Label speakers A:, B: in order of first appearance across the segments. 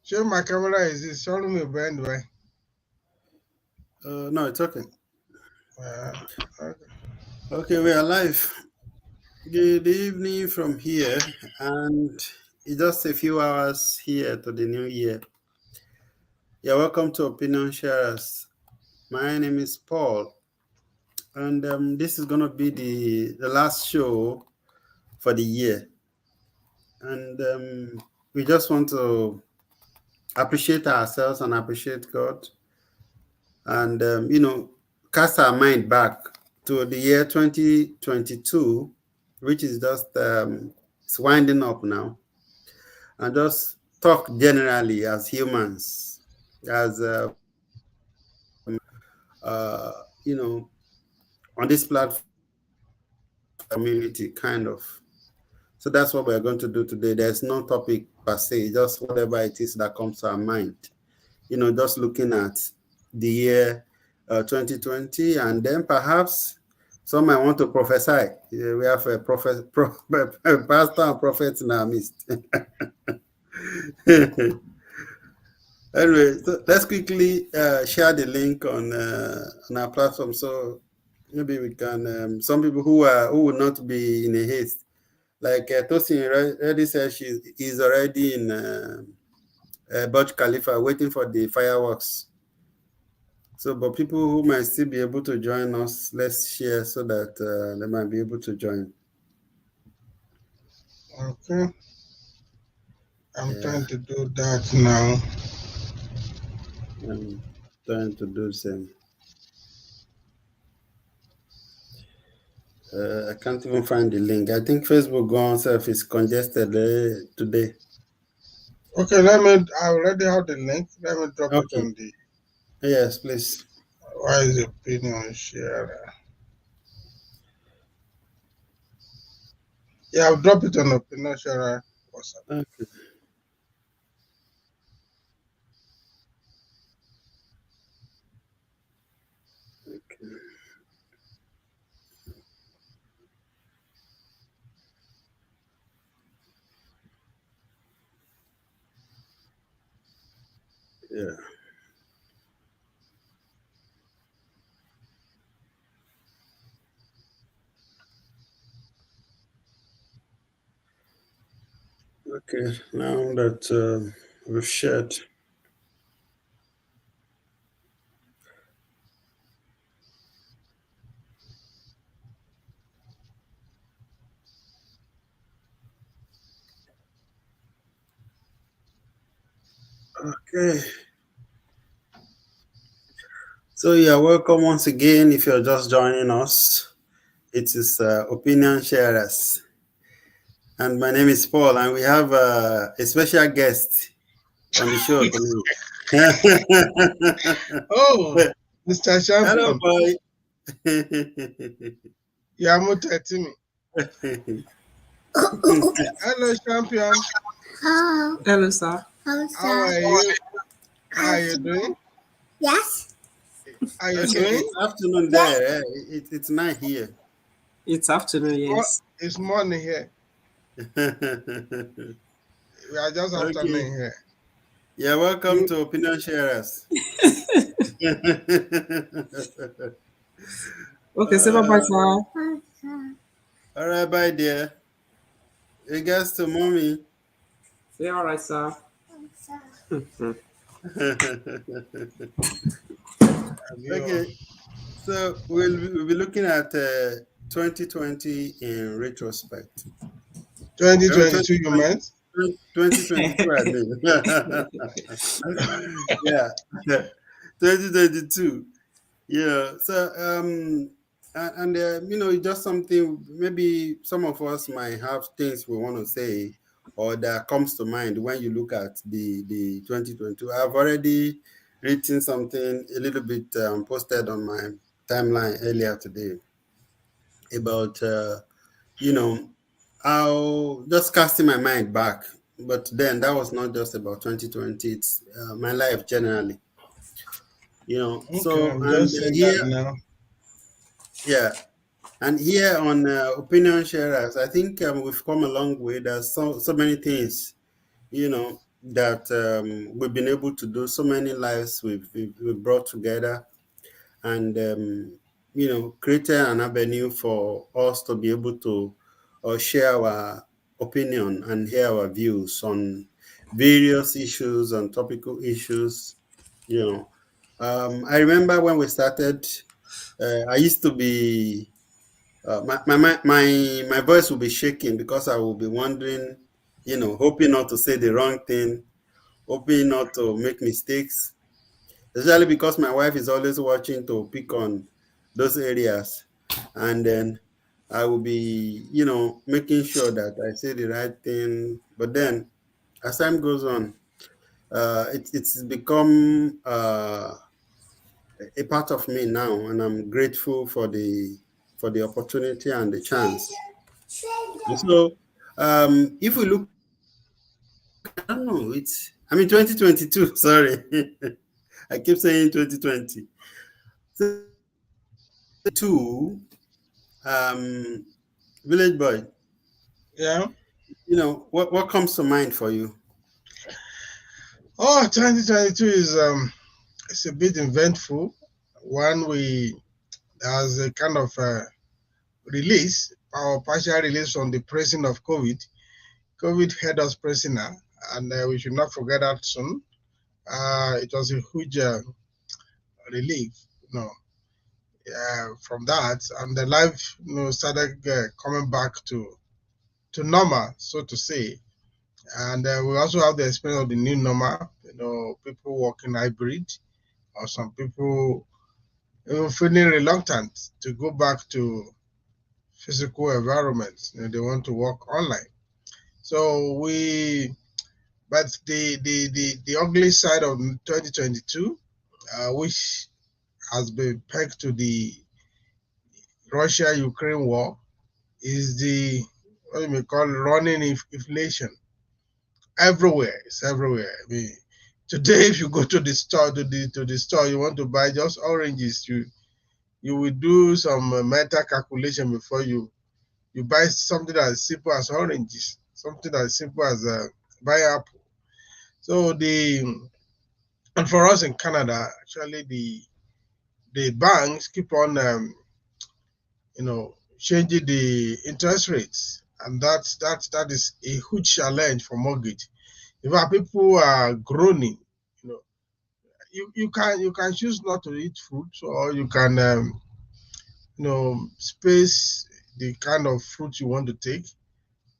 A: Sure, my camera is showing me brand way.
B: No, it's okay.
A: Okay.
B: Okay, we are live. Good evening from here, and it's just a few hours here to the new year. You're welcome to Opinion Sharers. My name is Paul, and this is going to be the last show for the year. And we just want to appreciate ourselves and appreciate God, and cast our mind back to the year 2022, which is just it's winding up now, and just talk generally as humans, as uh, you know, on this platform community, kind of. So that's what we're going to do today. There's no topic per se, just whatever it is that comes to our mind. Just looking at the year 2020, and then perhaps some might want to prophesy. Yeah, we have a a pastor and prophet in our midst. Anyway, so let's quickly share the link on our platform, so maybe we can. Some people who will not be in a haste, like Tosin already said, she is already in Burj Khalifa waiting for the fireworks. So, but people who might still be able to join us, let's share so that they might be able to join.
A: Okay. I'm
B: Yeah,
A: trying to do that now.
B: I'm trying to do the same. I can't even find the link. I think Facebook go on self is congested today.
A: Okay, I already have the link. Let me drop it
B: Okay.
A: on the.
B: Yes, please.
A: Why is opinion share? Yeah, I'll drop it on opinion share. WhatsApp.
B: Okay. Yeah. Okay. Now that we've shared. Okay. So you're welcome once again if you're just joining us. It is Opinion Sharers. And my name is Paul, and we have a special guest on the show
A: Oh,
B: tonight.
A: Mr.
B: Hello,
A: Champion.
B: boy.
A: Yamuta me. Hello, Champion.
C: Hello. Hello, sir. Hello,
A: How
C: sir.
A: are you? How are you doing?
C: Yes.
A: How are you
B: Okay,
A: doing?
B: it's afternoon there. It's night here.
C: It's afternoon, yes.
A: It's morning here. We are just afternoon
B: Okay,
A: here.
B: you're welcome
A: You
B: to Opinion Sharers.
C: Okay, say bye-bye, sir.
B: All right, bye, dear. Regards to mommy.
C: Say all right, sir.
A: you
B: Okay, so we'll be looking at 2020 in retrospect.
A: 2022 you
B: 2020,
A: meant?
B: 2022, I mean. Yeah, 2022. Yeah. So, it's just something. Maybe some of us might have things we want to say, or that comes to mind when you look at the 2022. I've already written something a little bit posted on my timeline earlier today about you know how just casting my mind back. But then that was not just about 2020. It's my life generally.
A: Okay,
B: So
A: I'm
B: and
A: just saying that
B: here,
A: now.
B: yeah. And here on Opinion Sharers, I think we've come a long way. There's so many things, you know. that we've been able to do. So many lives we've brought together, and created an avenue for us to be able to share our opinion and hear our views on various issues and topical issues. I remember when we started, I used to be my voice will be shaking because I will be wondering, hoping not to say the wrong thing, hoping not to make mistakes, especially because my wife is always watching to pick on those areas. And then I will be, making sure that I say the right thing. But then as time goes on, it's become a part of me now, and I'm grateful for the opportunity and the chance. And so, if we look, I don't know, I mean, 2022, sorry. I keep saying 2020. So, um, Village Boy,
A: Yeah.
B: what comes to mind for you?
A: Oh, 2022 is it's a bit eventful. One we as a kind of release or partial release from the pressing of COVID. COVID had us pressing now, and we should not forget that soon. It was a huge relief, from that, and the life, started coming back to normal, so to say. And we also have the experience of the new normal. People working hybrid, or some people feeling reluctant to go back to physical environments. They want to work online. So but the ugly side of 2022, which has been pegged to the Russia-Ukraine war, is the what you may call running inflation everywhere. It's everywhere. I mean, today if you go to the store to the store, you want to buy just oranges, you will do some mental calculation before you buy something as simple as oranges, something as simple as buy apple. So and for us in Canada, actually the banks keep on changing the interest rates, and that is a huge challenge for mortgage. In fact, people are groaning. You know, you can choose not to eat fruit, or you can space the kind of fruit you want to take.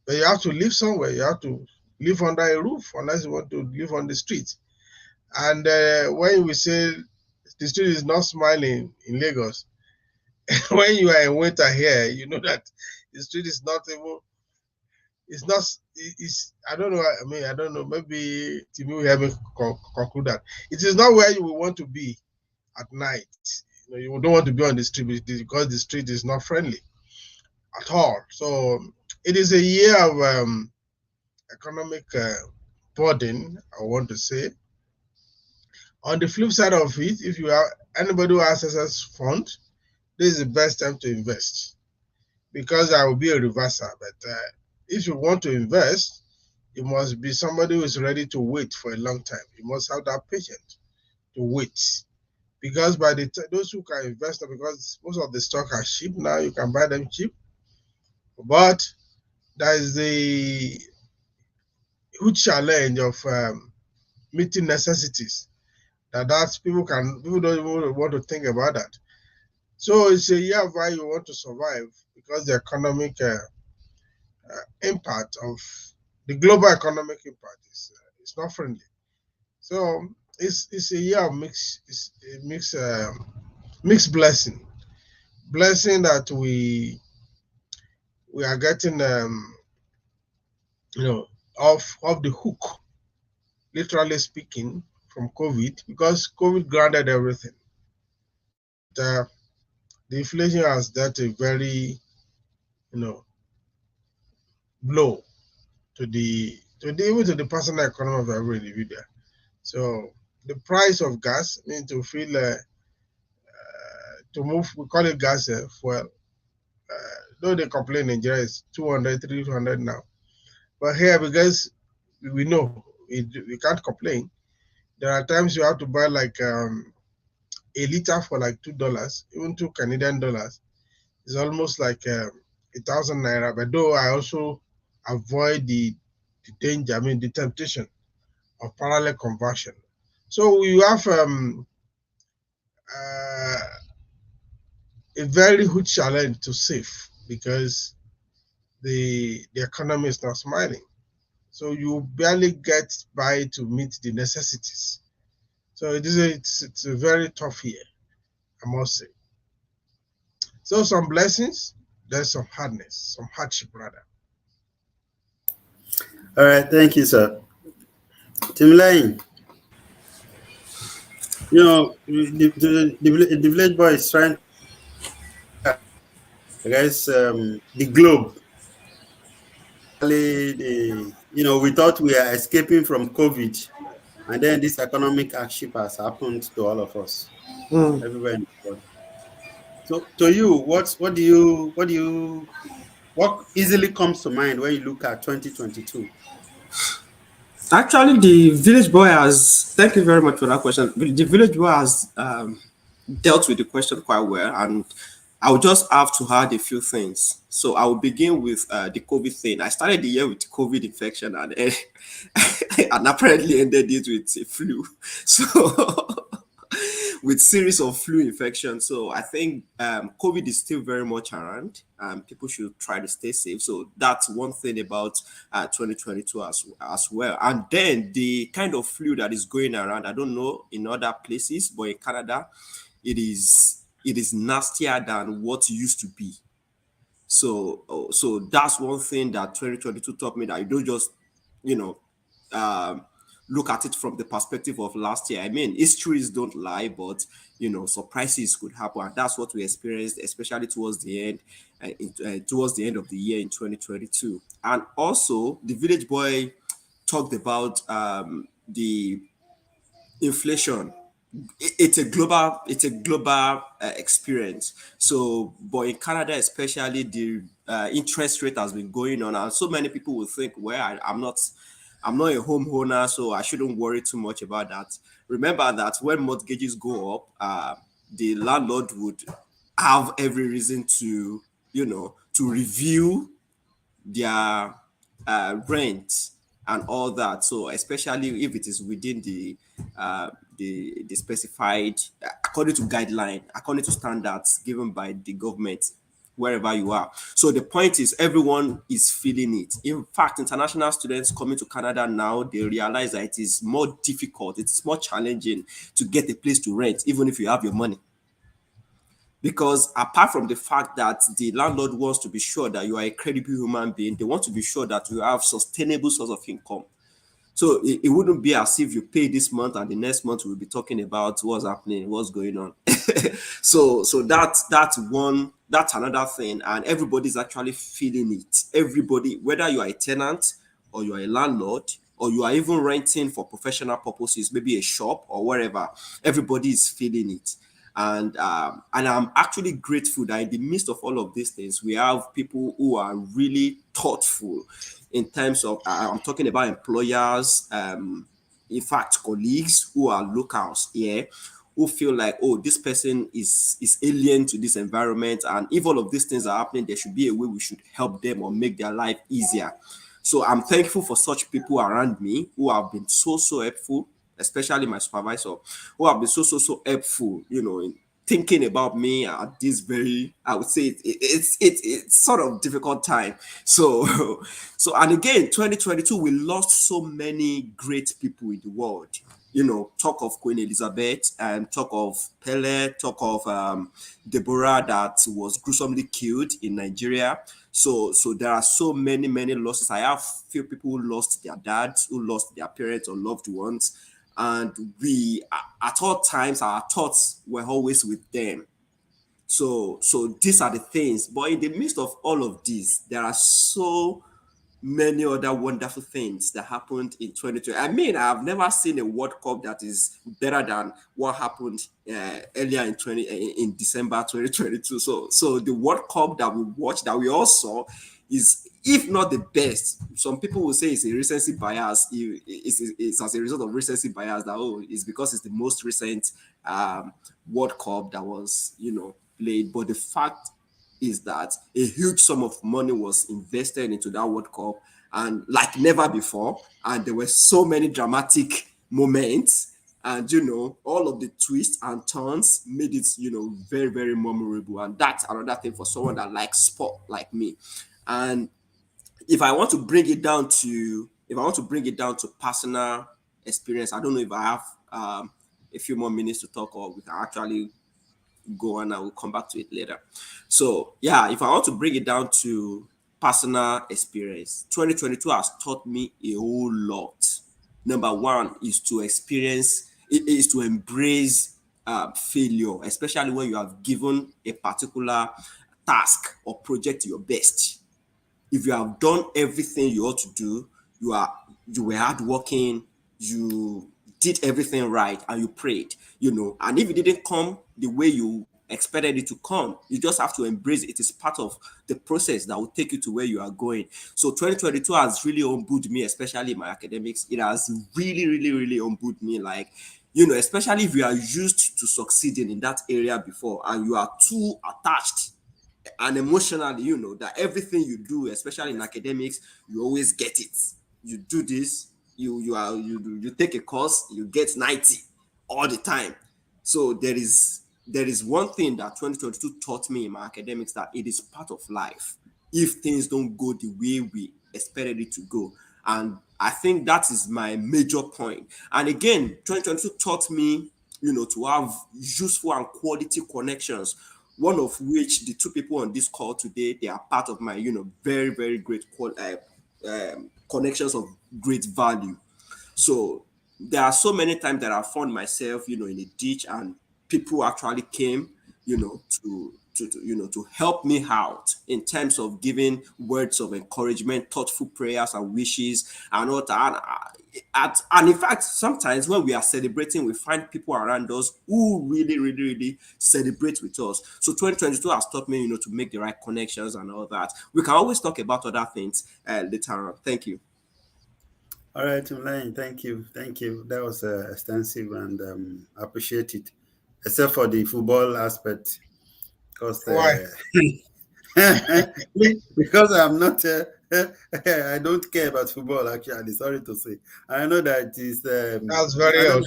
A: But you have to live somewhere. You have to live under a roof, unless you want to live on the street. And when we say the street is not smiling in Lagos, when you are in winter here, you know that the street is not even. It's not. It's. I don't know. I mean, I don't know. Maybe Timmy will help me conclude that it is not where you will want to be at night. You don't want to be on the street because the street is not friendly at all. So it is a year of economic burden, I want to say. On the flip side of it, if you have anybody who has access fund, this is the best time to invest, because there will be a reversal. But if you want to invest, you must be somebody who is ready to wait for a long time. You must have that patience to wait, because by the time those who can invest, because most of the stock are cheap now, you can buy them cheap. But there is the huge challenge of meeting necessities. People don't even want to think about that. So it's a year where you want to survive, because the economic impact of the global economic impact is not friendly. So it's a year of mixed blessing that we are getting off the hook, literally speaking, from COVID, because COVID grounded everything. The inflation has dealt a very blow even to the personal economy of every individual. So the price of gas, I mean, to move, we call it gas fuel. Though they complain in Nigeria is 200, 300 now. But here, because we know you can't complain. There are times you have to buy like a liter for like $2, even $2 Canadian. It's almost like 1,000 naira. But though I also avoid the danger, I mean the temptation of parallel conversion. So we have uh, a very huge challenge to save because the economy is not smiling. So you barely get by to meet the necessities. So it's a very tough year, I must say. So some blessings, there's some hardness, some hardship rather.
B: All right, thank you, sir. Tim Lane, the village boy is trying to, I guess, the globe. We thought we are escaping from COVID, and then this economic hardship has happened to all of us,
C: Mm.
B: everywhere in the world. So, to you, what easily comes to mind when you look at 2022?
C: Actually, the village boy has. Thank you very much for that question. The village boy has dealt with the question quite well, and I will just have to add a few things. So I will begin with the COVID thing. I started the year with COVID infection, and and apparently ended it with a flu. So with series of flu infections. So I think COVID is still very much around. People should try to stay safe. So that's one thing about 2022 as well. And then the kind of flu that is going around, I don't know in other places, but in Canada, it is nastier than what used to be. So that's one thing that 2022 taught me, that you don't just, you know, um, look at it from the perspective of last year. I mean, histories don't lie, but surprises could happen, and that's what we experienced, especially towards the end of the year in 2022. And also, the village boy talked about the inflation. It's a global experience. So but in Canada especially, the interest rate has been going on, and so many people will think, well, I'm not a homeowner, so I shouldn't worry too much about that. Remember that when mortgages go up, the landlord would have every reason to review their rent and all that. So especially if it is within the specified, according to guideline, according to standards given by the government, wherever you are. So the point is, everyone is feeling it. In fact, international students coming to Canada now, they realize that it is more difficult, it's more challenging to get a place to rent, even if you have your money. Because apart from the fact that the landlord wants to be sure that you are a credible human being, they want to be sure that you have sustainable source of income. So it wouldn't be as if you pay this month and the next month we'll be talking about what's happening, what's going on. So that's another thing, and everybody's actually feeling it. Everybody, whether you are a tenant or you are a landlord or you are even renting for professional purposes, maybe a shop or wherever, everybody is feeling it. And I'm actually grateful that in the midst of all of these things, we have people who are really thoughtful in terms of, I'm talking about employers, in fact, colleagues who are locals here, who feel like, oh, this person is alien to this environment, and if all of these things are happening, there should be a way we should help them or make their life easier. So I'm thankful for such people around me who have been so helpful, especially my supervisor, who have been so helpful, in thinking about me at this very, I would say, it's sort of difficult time. So so, and again, 2022, we lost so many great people in the world. Talk of Queen Elizabeth, and talk of Pele, talk of Deborah that was gruesomely killed in Nigeria. So there are so many losses. I have few people who lost their dads, who lost their parents or loved ones, and we, at all times, our thoughts were always with them. So these are the things. But in the midst of all of this, there are so many other wonderful things that happened in 2020. I mean, I've never seen a World Cup that is better than what happened earlier in December 2022. So the World Cup that we watched, that we all saw, is if not the best. Some people will say it's a recency bias. It's as a result of recency bias that, oh, it's because it's the most recent World Cup that was, played. But the fact is that a huge sum of money was invested into that World Cup, and like never before. And there were so many dramatic moments, and all of the twists and turns made it, very, very memorable. And that's another thing for someone that likes sport like me. And if I want to bring it down to personal experience, I don't know if I have a few more minutes to talk, or we can actually go on and we'll come back to it later. So yeah, if I want to bring it down to personal experience, 2022 has taught me a whole lot. Number one is to embrace failure, especially when you have given a particular task or project your best. If you have done everything you ought to do, you were hardworking, you did everything right, and you prayed, and if it didn't come the way you expected it to come, you just have to embrace it. It is part of the process that will take you to where you are going. So 2022 has really humbled me, especially in my academics. It has really, really, really humbled me. Like, especially if you are used to succeeding in that area before, and you are too attached and emotionally, that everything you do, especially in academics, you always get it. You do this, you take a course, you get 90 all the time. So there is one thing that 2022 taught me in my academics, that it is part of life if things don't go the way we expected it to go. And I think that is my major point. And again, 2022 taught me, to have useful and quality connections, one of which the two people on this call today, they are part of my, very, very great connections of great value. So there are so many times that I found myself, in a ditch, and people actually came, to help me out in terms of giving words of encouragement, thoughtful prayers and wishes, and all that. And in fact, sometimes when we are celebrating, we find people around us who really, really, really celebrate with us. So 2022 has taught me, to make the right connections and all that. We can always talk about other things later on. Thank you.
B: All right, Elaine, thank you. That was extensive, and I appreciate it, except for the football aspect, because
A: Why?
B: because I'm not. I don't care about football. Actually, sorry to say. I know that is.
A: That's very odd.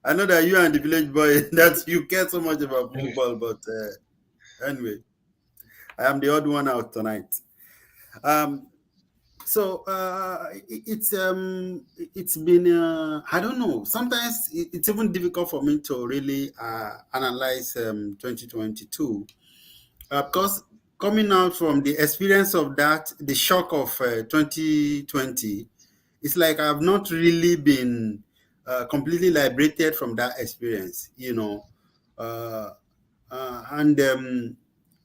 B: I know that you and the village boy that you care so much about football, but anyway, I am the odd one out tonight. So it's been I don't know. Sometimes it's even difficult for me to really analyze 2022 because coming out from the experience of that, the shock of 2020, it's like I've not really been completely liberated from that experience, and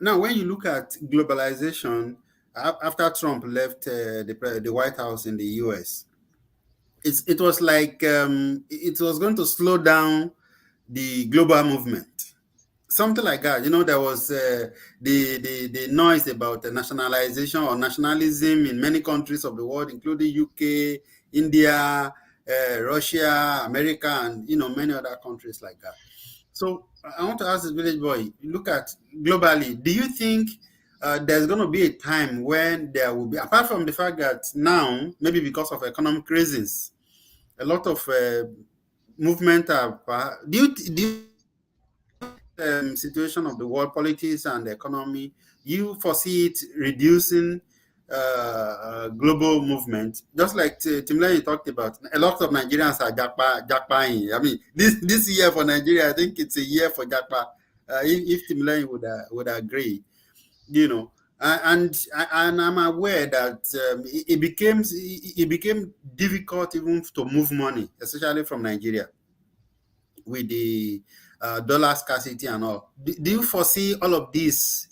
B: now when you look at globalization, after Trump left the White House in the US, it was like it was going to slow down the global movement. Something like that. There was the noise about the nationalization or nationalism in many countries of the world, including UK, India, Russia, America, and many other countries like that. So I want to ask the village boy, look at globally, do you think there's going to be a time when there will be, apart from the fact that now, maybe because of economic crisis, a lot of movement are, do you situation of the world, politics and the economy, you foresee it reducing global movement? Just like Timley talked about, a lot of Nigerians are jackpying. I mean, this year for Nigeria, I think it's a year for jackpot. If Timley would agree, and I'm aware that it became difficult even to move money, especially from Nigeria, with the dollar scarcity and all. Do you foresee all of this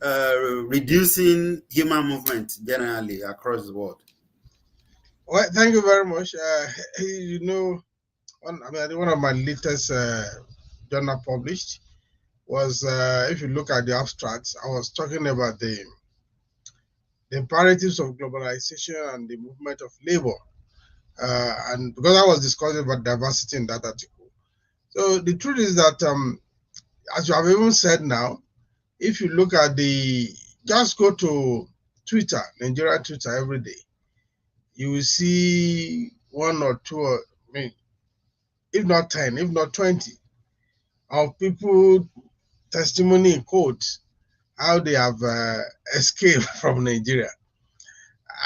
B: reducing human movement generally across the world?
A: Well, thank you very much. One of my latest journal published was, if you look at the abstracts, I was talking about the imperatives of globalization and the movement of labor. And because I was discussing about diversity in that article. So the truth is that, as you have even said now, if you look at just go to Twitter, Nigerian Twitter every day, you will see one or two, I mean, if not 10, if not 20, of people testimony in quotes how they have escaped from Nigeria.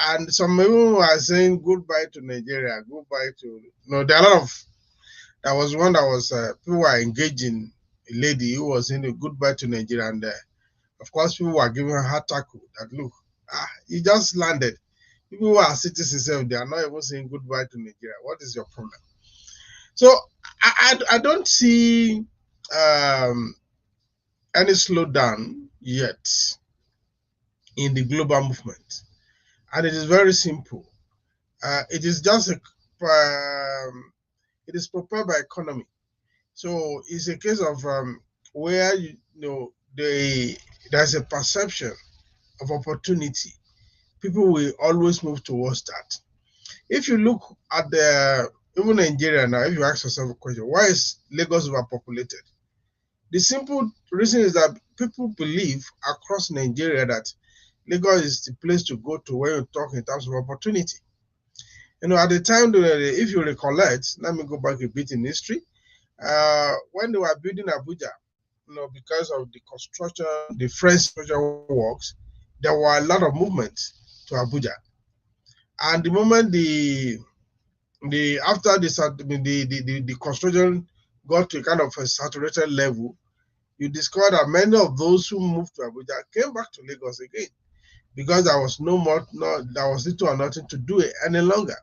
A: And some people are saying goodbye to Nigeria, goodbye to, there are a lot of, there was one that was, people were engaging a lady who was saying a goodbye to Nigeria. And of course, people were giving her heart tackle that, look, you just landed. People who are citizens, they are not even saying goodbye to Nigeria. What is your problem? So I don't see any slowdown yet in the global movement. And it is very simple. It is just it is propelled by economy. So it's a case of where there's a perception of opportunity. People will always move towards that. If you look at even Nigeria now, if you ask yourself a question, why is Lagos overpopulated? The simple reason is that people believe across Nigeria that Lagos is the place to go to when you talk in terms of opportunity. At the time, if you recollect, let me go back a bit in history. When they were building Abuja, because of the construction, the French construction works, there were a lot of movement to Abuja. And the moment after the construction got to kind of a saturated level, you discover that many of those who moved to Abuja came back to Lagos again because there was there was little or nothing to do any longer.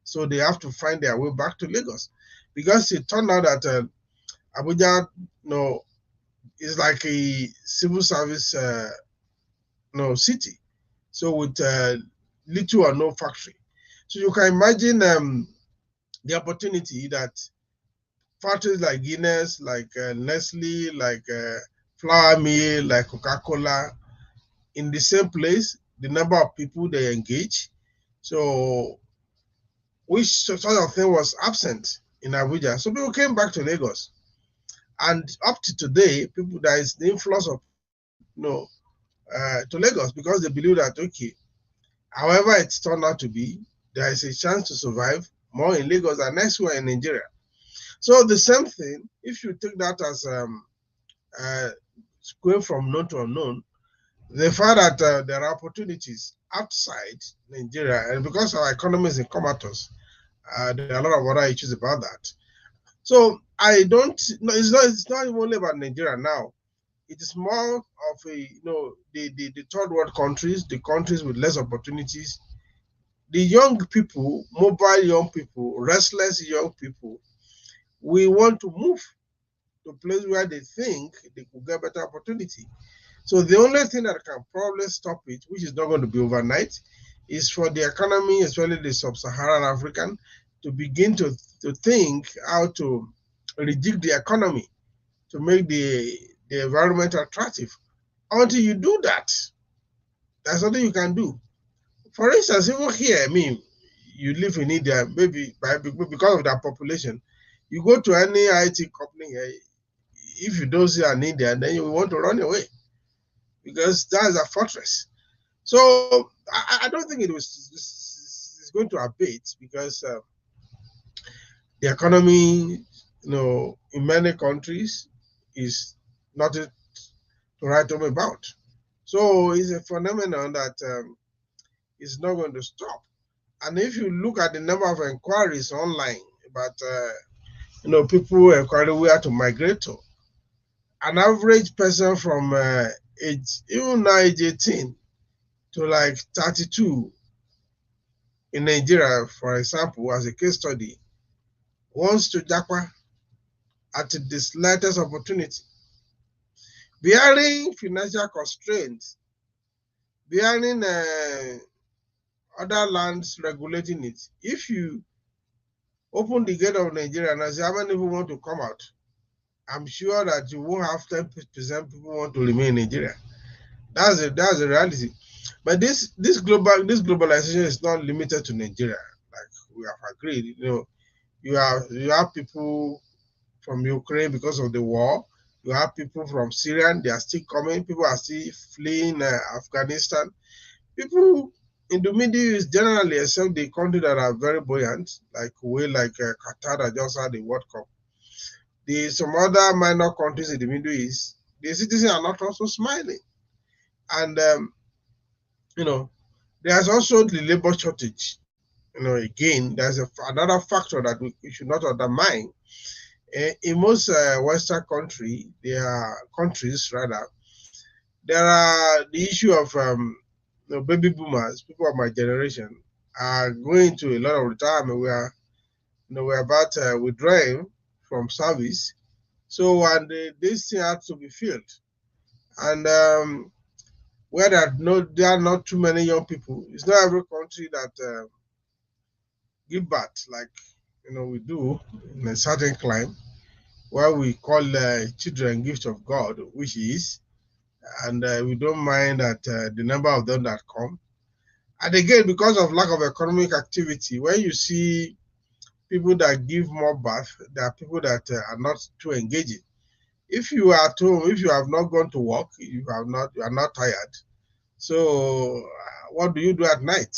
A: So they have to find their way back to Lagos because it turned out that Abuja, is like a civil service, city. So with little or no factory. So you can imagine the opportunity that factories like Guinness, like Nestle, like Flour Mill, like Coca-Cola, in the same place, the number of people they engage. So, which sort of thing was absent in Abuja. So people came back to Lagos. And up to today, there is the influx of people, to Lagos because they believe that, okay, however it's turned out to be, there is a chance to survive more in Lagos than elsewhere in Nigeria. So the same thing, if you take that as going from known to unknown, they find that there are opportunities outside Nigeria, and because our economy is in comatose, there are a lot of other issues about that. So I don't. No, it's not even only about Nigeria now. It is more of the third world countries, the countries with less opportunities, the young people, mobile young people, restless young people. We want to move to a place where they think they could get better opportunity. So the only thing that can probably stop it, which is not going to be overnight, is for the economy, especially the sub-Saharan African, to begin to think how to rejig the economy to make the environment attractive. Until you do that, there's nothing you can do. For instance, even here, I mean, you live in India, maybe because of that population, you go to any IT company here, if you don't see an Indian, then you want to run away because that is a fortress. So I don't think it's going to abate because the economy, in many countries is nothing to write home about. So it's a phenomenon that is not going to stop. And if you look at the number of inquiries online about, people inquiring where to migrate to, an average person from even now age 18 to like 32 in Nigeria, for example, as a case study, wants to japa at the slightest opportunity. Bearing financial constraints, bearing other lands regulating it, if you open the gate of Nigeria and say how many people want to come out, I'm sure that you won't have 10% people want to remain in Nigeria. That's the reality. But this globalization is not limited to Nigeria, like we have agreed. You have people from Ukraine because of the war. You have people from Syria, they are still coming. People are still fleeing Afghanistan. People in the Middle East generally, except the countries that are very buoyant, like Qatar that just had the World Cup. Some other minor countries in the Middle East, the citizens are not also smiling. And you know, there's also the labor shortage. Again, there's another factor that we should not undermine. In most Western countries rather, there are the issue of baby boomers, people of my generation, are going to a lot of retirement. We're about withdrawing from service, so and this thing has to be filled. And where there are not too many young people. It's not every country that give birth like we do in a certain climate where we call children gifts of God, which is, and we don't mind that the number of them that come. And again, because of lack of economic activity, when you see people that give more birth, there are people that are not too engaging. If you are at home, if you have not gone to work, you are not tired. So, what do you do at night?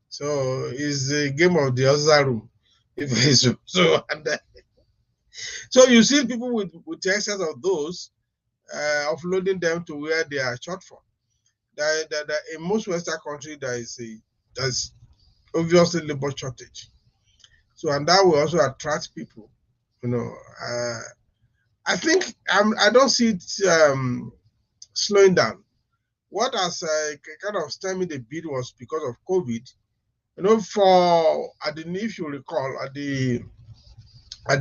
A: So, it's a game of the other room. If so, so you see people with the excess of those offloading them to where they are short for. That in most Western countries there's obviously labor shortage. So and that will also attract people. You know, I think I don't see it slowing down. What has kind of stemmed the bid was because of COVID. If you recall, at the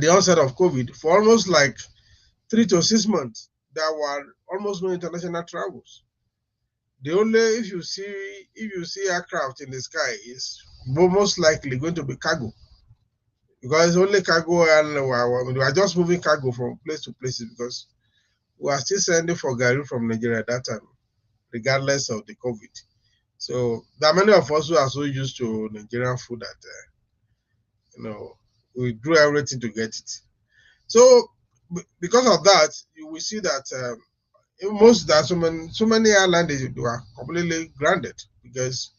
A: onset of COVID, for almost like 3 to 6 months, there were almost no international travels. The only if you see aircraft in the sky is most likely going to be cargo, because only cargo, and we are just moving cargo from place to places because we are still sending for Gary from Nigeria at that time, regardless of the COVID. So there are many of us who are so used to Nigerian food that we do everything to get it. So because of that, you will see that most that so many airlines they were completely grounded because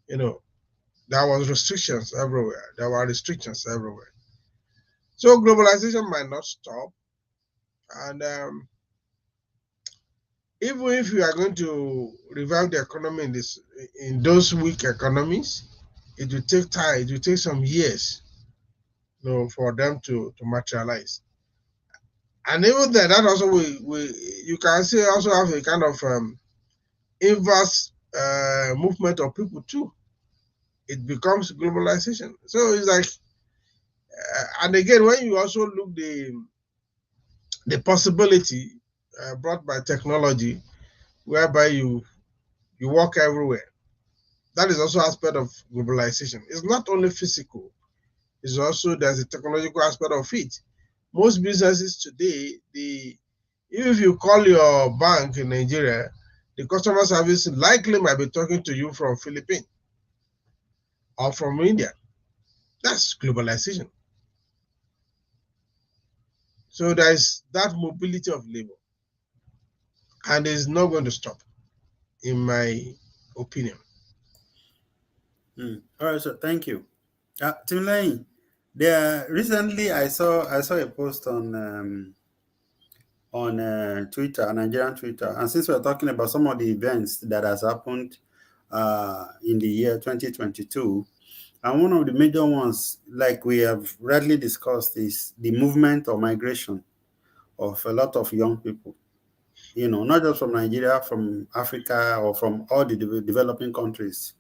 A: there was restrictions everywhere. There were restrictions everywhere. So globalization might not stop, and even if we are going to revive the economy in those weak economies, it will take time. It will take some years, for them to materialize. And even then, that also you can see also have a kind of inverse movement of people too. It becomes globalization. So it's like, and again, when you also look the possibility brought by technology, whereby you walk everywhere, that is also aspect of globalization. It's not only physical; it's also there's a technological aspect of it. Most businesses today, if you call your bank in Nigeria, the customer service likely might be talking to you from Philippines or from India. That's globalization. So there is that mobility of labor, and it's not going to stop, in my opinion.
B: All right, so thank you. Timlane, there recently I saw a post on Twitter, Nigerian Twitter, and since we're talking about some of the events that has happened in the year 2022, and one of the major ones, like we have readily discussed, is the movement or migration of a lot of young people. Not just from Nigeria, from Africa, or from all the developing countries,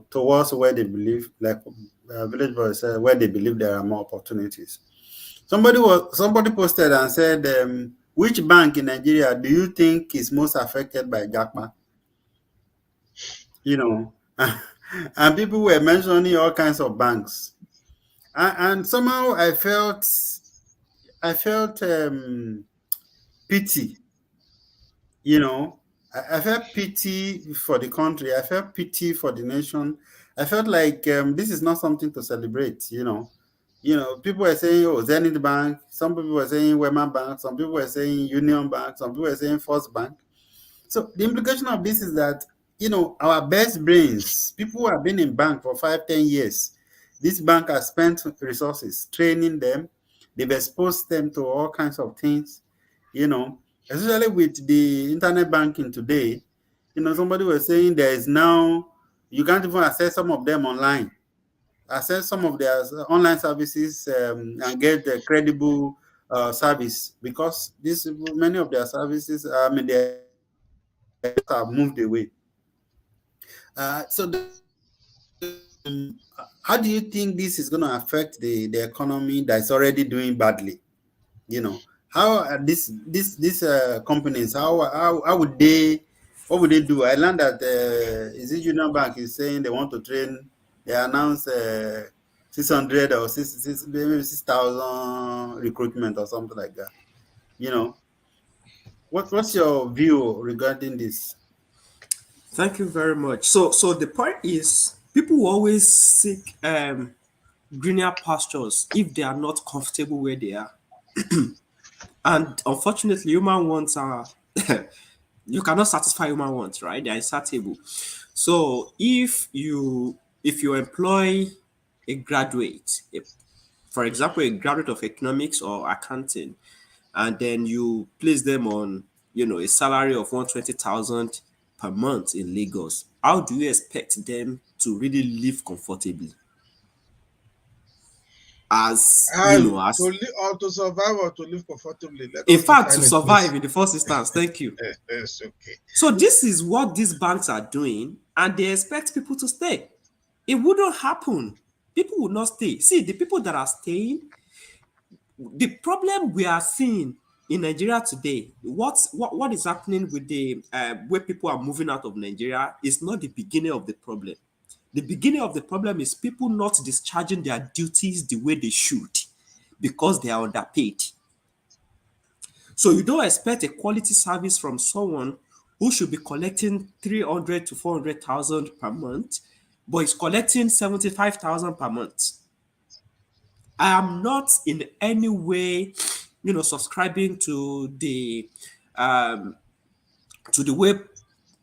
B: towards where they believe, like Village Boy said, where they believe there are more opportunities. Somebody posted and said, which bank in Nigeria do you think is most affected by Jackma? And people were mentioning all kinds of banks, and somehow I felt pity, I felt pity for the country. I felt pity for the nation. I felt like this is not something to celebrate. People were saying, "Oh, Zenith Bank." Some people were saying Wema Bank. Some people were saying Union Bank. Some people were saying First Bank. So the implication of this is that our best brains, people who have been in bank for 5, 10 years, this bank has spent resources training them. They've exposed them to all kinds of things, you know, especially with the internet banking today. Somebody was saying there is now, you can't even access some of them online, access some of their online services, and get a credible service, because this many of their services, I mean, they have moved away. How do you think this is going to affect the economy that's already doing badly? How are these companies, how would they, what would they do? I learned that is it Union Bank is saying they want to train. They announced 600 or maybe 6,000 recruitment or something like that. You know, what's your view regarding this?
C: Thank you very much. So the point is, people will always seek greener pastures if they are not comfortable where they are. And unfortunately, human wants are you cannot satisfy human wants, right? They are insatiable. So if you employ a graduate, for example, a graduate of economics or accounting, and then you place them on, a salary of 120,000 per month in Lagos, how do you expect them to really live comfortably? As you
A: And
C: know,
A: to
C: as
A: live or to survive or to live comfortably, let
C: in
A: us
C: fact, to
A: define it,
C: survive
A: please.
C: in the first instance. Thank you.
A: It's okay.
C: So this is what these banks are doing, and they expect people to stay. It wouldn't happen. People would not stay. See, the people that are staying, the problem we are seeing in Nigeria today, what is happening with the where people are moving out of Nigeria is not the beginning of the problem. The beginning of the problem is people not discharging their duties the way they should because they are underpaid. So you don't expect a quality service from someone who should be collecting 300 to 400,000 per month, but is collecting 75,000 per month. I am not in any way, subscribing um, to the way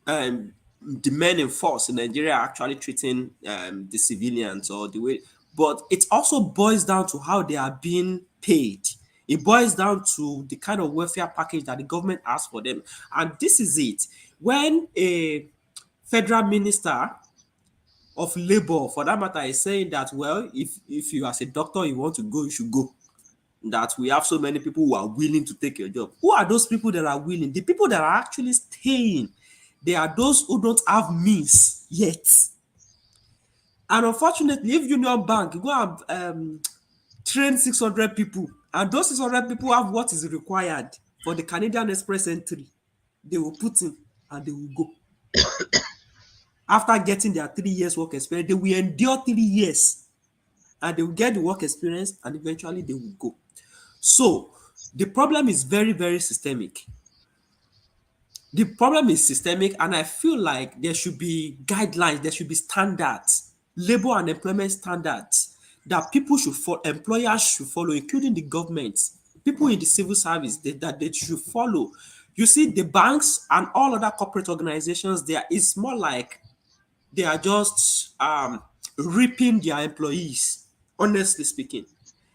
C: um, the men in force in Nigeria are actually treating the civilians, or the way, but it also boils down to how they are being paid. It boils down to the kind of welfare package that the government has for them. And this is it. When a federal minister of labor, for that matter, is saying that, well, if you as a doctor you want to go, you should go, that we have so many people who are willing to take your job. Who are those people that are willing? The people that are actually staying, they are those who don't have means yet. And unfortunately, if Union Bank go and train 600 people, and those 600 people have what is required for the Canadian Express entry, they will put in and they will go. After getting their 3 years work experience, they will endure 3 years and they will get the work experience, and eventually they will go. So the problem is very, very systemic. The problem is systemic, and I feel like there should be guidelines, there should be standards, labor and employment standards that people should follow, employers should follow, including the government, people in the civil service, that they should follow. You see, the banks and all other corporate organizations, there is more like they are just reaping their employees, honestly speaking.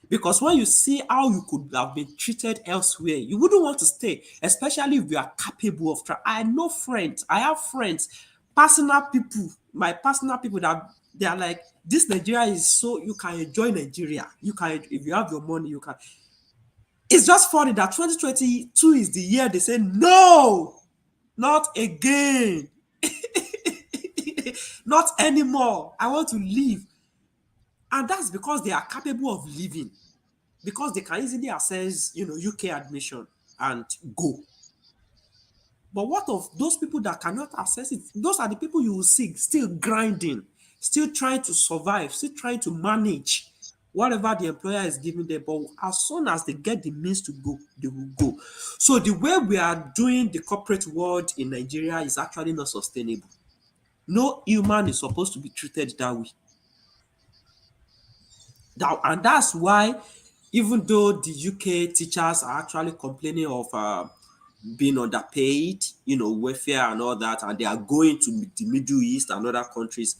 C: Because when you see how you could have been treated elsewhere, you wouldn't want to stay, especially if you are capable of I know friends, I have friends, personal people, my personal people that they are like, this Nigeria is so you can enjoy Nigeria. You can, if you have your money, you can. It's just funny that 2022 is the year they say, no, not again. Not anymore. I want to leave. And that's because they are capable of living, because they can easily access, UK admission and go. But what of those people that cannot access it? Those are the people you will see still grinding, still trying to survive, still trying to manage. whatever the employer is giving them. But as soon as they get the means to go, they will go. So the way we are doing the corporate world in Nigeria is actually not sustainable. No human is supposed to be treated that way. And that's why, even though the UK teachers are actually complaining of being underpaid, welfare and all that, and they are going to the Middle East and other countries.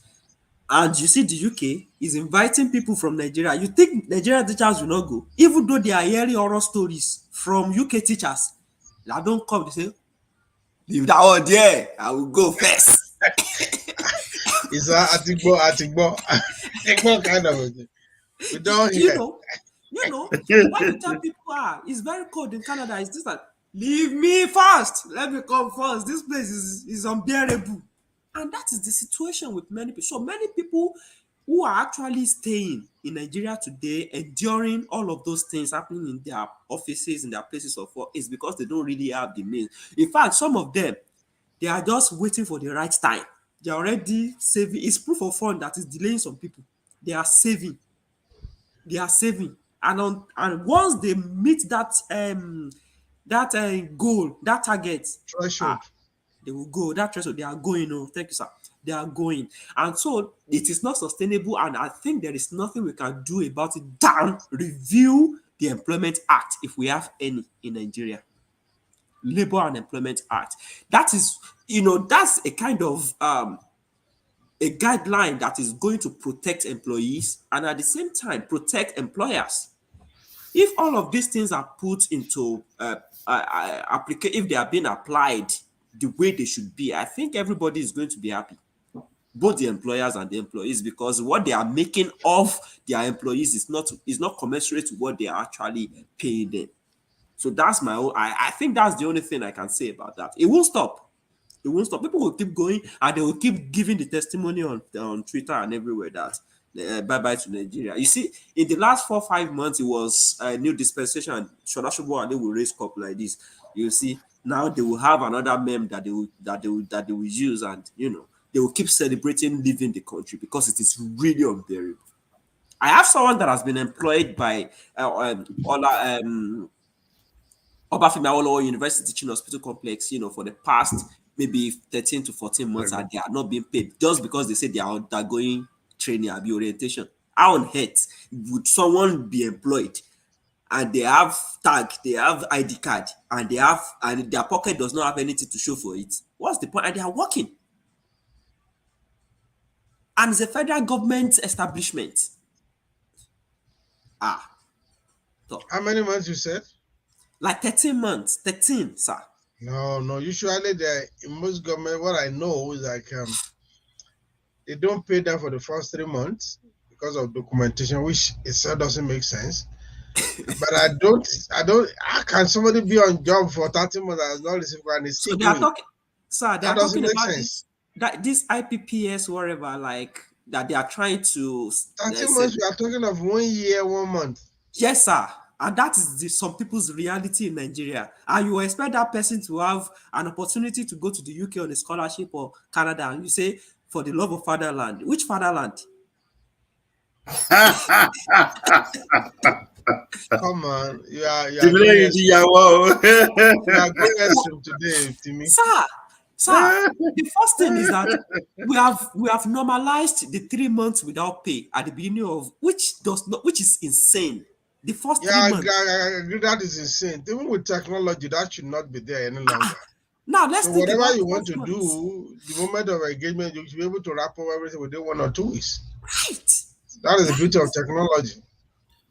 C: And you see, the UK is inviting people from Nigeria. You think Nigerian teachers will not go, even though they are hearing horror stories from UK teachers that don't come. They say, "Leave that one there. I will go first."
A: It's a atigbo, atigbo, atigbo kind of a thing. We don't
C: you
A: hear.
C: know, when you tell people, it's very cold in Canada, it's just like, leave me first. Let me come first. This place is unbearable. And that is the situation with many people. So many people who are actually staying in Nigeria today, enduring all of those things happening in their offices, in their places of work, is because they don't really have the means. In fact, some of them, they are just waiting for the right time. They are already saving. It's proof of fund that is delaying some people. They are saving. And once they meet that goal, that target,
A: Threshold.
C: they will go. That threshold, they are going. Oh, thank you, sir. They are going. And so it is not sustainable. And I think there is nothing we can do about it than review the Employment Act, if we have any in Nigeria. Labor and Employment Act. That is, that's a kind of a guideline that is going to protect employees and at the same time protect employers. If all of these things are put into if they are being applied the way they should be, I think everybody is going to be happy, both the employers and the employees, because what they are making of their employees is not commensurate to what they are actually paying them. So that's my own. I think that's the only thing I can say about that. It won't stop. It won't stop. People will keep going and they will keep giving the testimony on Twitter and everywhere that bye bye to Nigeria. You see, in the last 4 5 months, it was a new dispensation. And Shola Shobo and they will raise cup like this. You see, now they will have another meme that they will use, and they will keep celebrating leaving the country because it is really unbearable. I have someone that has been employed by Obafemi Awolowo University Teaching Hospital Complex, for the past maybe 13 to 14 months, and they are not being paid just because they say they are undergoing training or orientation. How on earth would someone be employed and they have tag, they have ID card, and their pocket does not have anything to show for it? What's the point? And they are working. And it's a federal government establishment. So,
A: How many months you said?
C: like 13 months. 13, sir.
A: No. Usually, in most government, what I know is like they don't pay them for the first 3 months because of documentation, which itself doesn't make sense. But I don't. How can somebody be on job for 30 months and has not received and is
C: So
A: still
C: they are
A: going?
C: talking, sir. They
A: That
C: are
A: doesn't
C: talking
A: make
C: about
A: sense.
C: this IPPS, whatever, like that they are trying to
A: 30
C: say.
A: months, we are talking of 1 year, 1 month.
C: Yes, sir. And that is some people's reality in Nigeria. And you expect that person to have an opportunity to go to the UK on a scholarship or Canada, and you say, for the love of fatherland. Which fatherland?
A: Come on, you are going
B: Tìmílẹ́yìn
A: extreme.
B: ìyàwó.
A: You are going extreme today, Timmy.
C: Sir, the first thing is that we have normalized the 3 months without pay at the beginning of which is insane. The first
A: Yeah,
C: 3 months.
A: I agree. That is insane. Even with technology, that should not be there any longer.
C: Now let's
A: So
C: think
A: whatever
C: about
A: you
C: the
A: want
C: first
A: to
C: months.
A: do, the moment of engagement, you should be able to wrap up everything within 1 or 2 weeks.
C: Right.
A: That is the beauty of technology.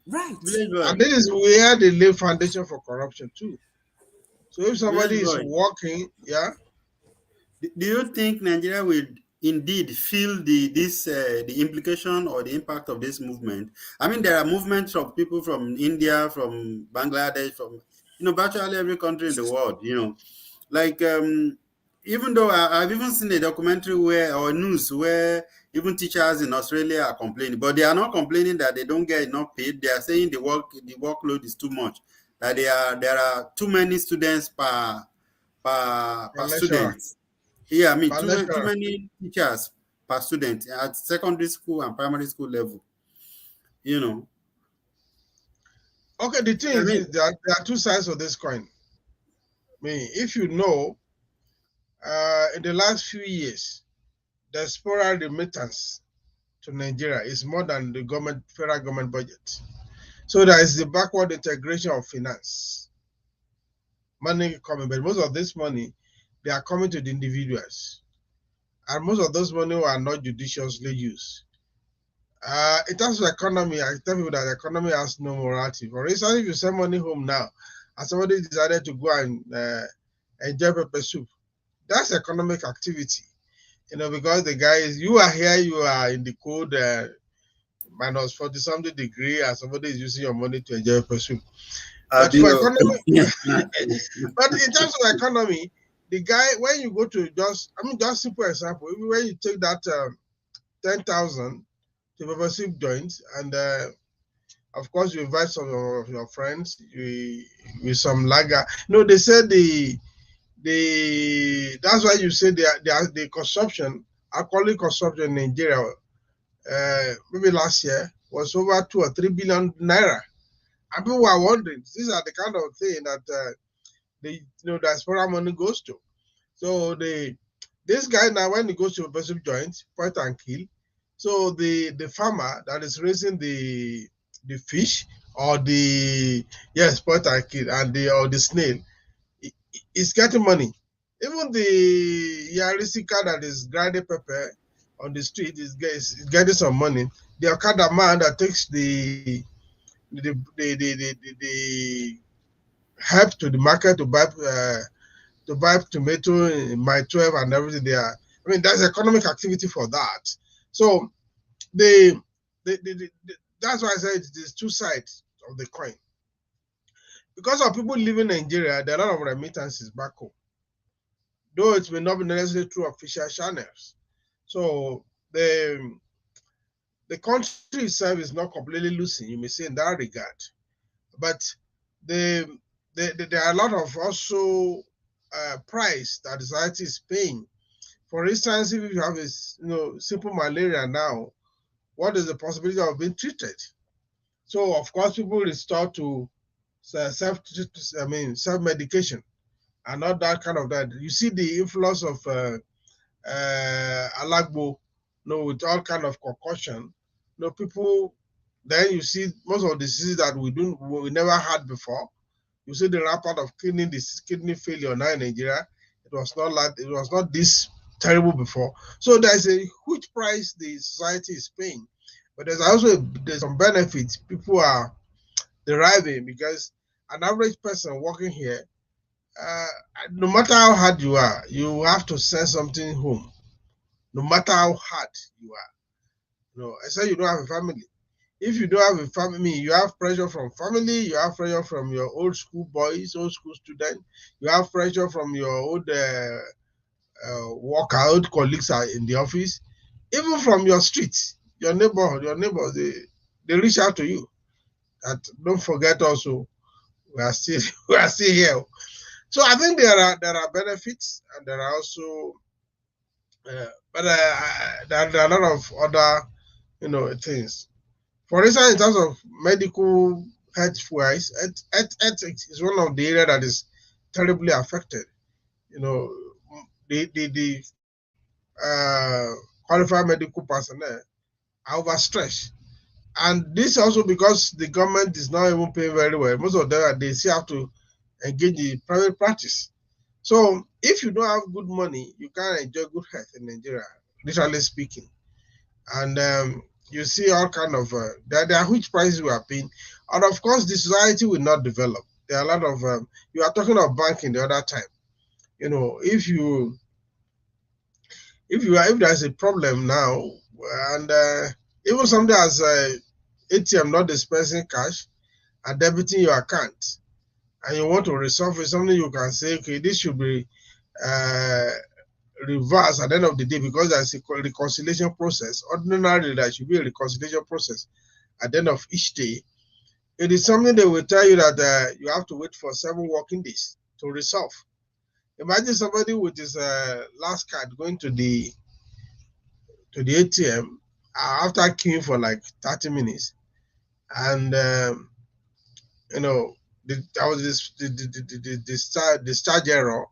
C: Right.
B: Village boy.
A: And this is where they lay foundation for corruption too. So if somebody
B: Village
A: is
B: boy.
A: working, yeah,
B: Do you think Nigeria will indeed feel the implication or the impact of this movement? I mean, there are movements of people from India, from Bangladesh, from virtually every country in the world. Like even though I've even seen a documentary or news where even teachers in Australia are complaining, but they are not complaining that they don't get enough paid. They are saying the workload is too much. That there are too many students per
A: lecturer,
B: student. Yeah, I mean,
A: per
B: too
A: lecturer.
B: many teachers per student at secondary school and primary school level. You know,
A: Okay, the thing
B: I
A: is
B: mean,
A: this, there are two sides of this coin. I mean, if you know, in the last few years, the diaspora remittance to Nigeria is more than the federal government budget. So there is the backward integration of finance. Money coming, but most of this money, they are coming to the individuals. And most of those money are not judiciously used. In terms of economy, I tell people that the economy has no morality. For instance, if you send money home now, and somebody decided to go and enjoy pepper soup, that's economic activity. Because the guy is, you are here, you are in the cold minus 40 something degree, and somebody is using your money to enjoy pepper soup. But for
B: Abio.
A: economy, but in terms of economy, the guy, when you go to just simple example, when you take that 10,000 to pepper soup joint, and of course you invite some of your friends with some lager. They said that's why you say the consumption, alcoholic consumption in Nigeria, maybe last year was over 2 or 3 billion naira. And people are wondering, these are the kind of thing that the diaspora money goes to. So this guy now, when he goes to a person joint, point and kill. So the farmer that is raising the fish, or point and kill, and the snail, is getting money. Even the Yarisika that is grinding pepper on the street is getting some money. The Okada man that takes the help to the market to buy tomato in my 12 and everything there. I mean, there's economic activity for that. So that's why I said there's two sides of the coin. Because of people living in Nigeria, there are a lot of remittances back home, though it may not be necessarily through official channels. So the country itself is not completely losing, you may say, in that regard. But there are a lot of also price that society is paying. For instance, if you have a simple malaria now, what is the possibility of being treated? So of course, people resort to self-medication and not that kind of that. You see the influence of alagbo, with all kind of concussion. People. Then you see most of the diseases that we never had before. You see the rampant of kidney failure now in Nigeria. It was not this terrible before. So there's a huge price the society is paying, but there's some benefits people are deriving, because an average person working here, uh, no matter how hard you are, you have to send something home. No matter how hard you are, I say you don't have a family. If you don't have a family, you have pressure from family, you have pressure from your old school boys, old school students, you have pressure from your old workout colleagues in the office, even from your streets, your neighbors, they reach out to you. And don't forget also, we are still we are still here. So I think there are benefits, and there are also there are a lot of other things. For instance, in terms of medical health wise, ethics is one of the areas that is terribly affected. The qualified medical personnel are overstretched. And this also because the government is not even paying very well. Most of them, they still have to engage in private practice. So if you don't have good money, you can't enjoy good health in Nigeria, literally speaking. And you see all kind of there are huge prices we are paying, and of course the society will not develop. There are a lot of you are talking of banking the other time. If there's a problem now, and even something as ATM not dispensing cash and debiting your account, and you want to resolve it, something you can say, okay, this should be uh, reversed at the end of the day, because there's a reconciliation process. Ordinarily, there should be a reconciliation process at the end of each day. It is something they will tell you that you have to wait for 7 working days to resolve. Imagine somebody with his last card going to the ATM after queuing for like 30 minutes, and There was this discharge error,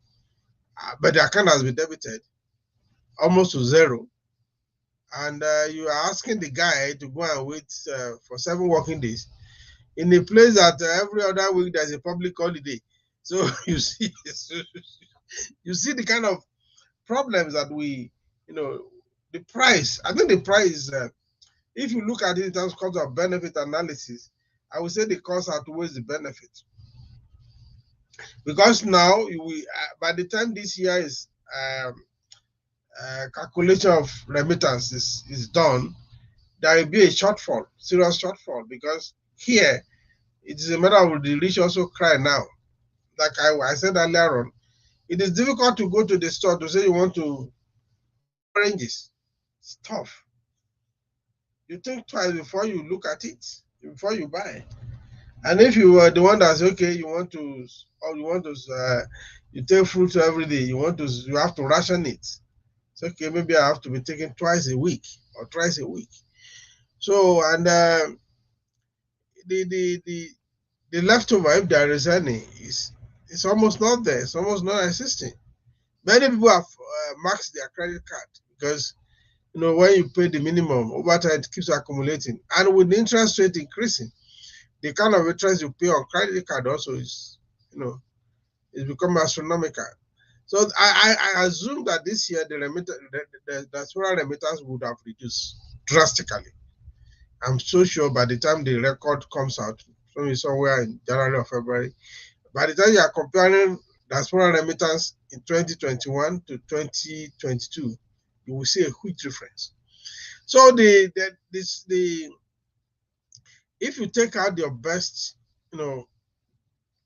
A: but the account has been debited almost to zero. And you are asking the guy to go and wait for 7 working days in a place that every other week there's a public holiday. So you see, you see the kind of problems that the price. I think the price, if you look at it in terms of benefit analysis, I would say the cost outweighs the benefit. Because now, by the time this year is calculation of remittance is done, there will be a shortfall, serious shortfall, because here it is a matter of the rich also cry now. Like I said earlier on, it is difficult to go to the store to say you want to buy oranges. It's tough. You think twice before you look at it, before you buy. And if you were the one that's okay, you take fruit every day. You have to ration it. It's okay. Maybe I have to be taking twice a week or thrice a week. So and the leftover, if there is any, it's almost not there. It's almost non-existing. Many people have maxed their credit card because when you pay the minimum over time, it keeps accumulating, and with the interest rate increasing, the kind of interest you pay on credit card also is it's become astronomical. So I assume that this year the diaspora remittance would have reduced drastically. I'm so sure by the time the record comes out, maybe somewhere in January or February, by the time you are comparing diaspora remittance in 2021 to 2022, you will see a huge difference. So if you take out your best,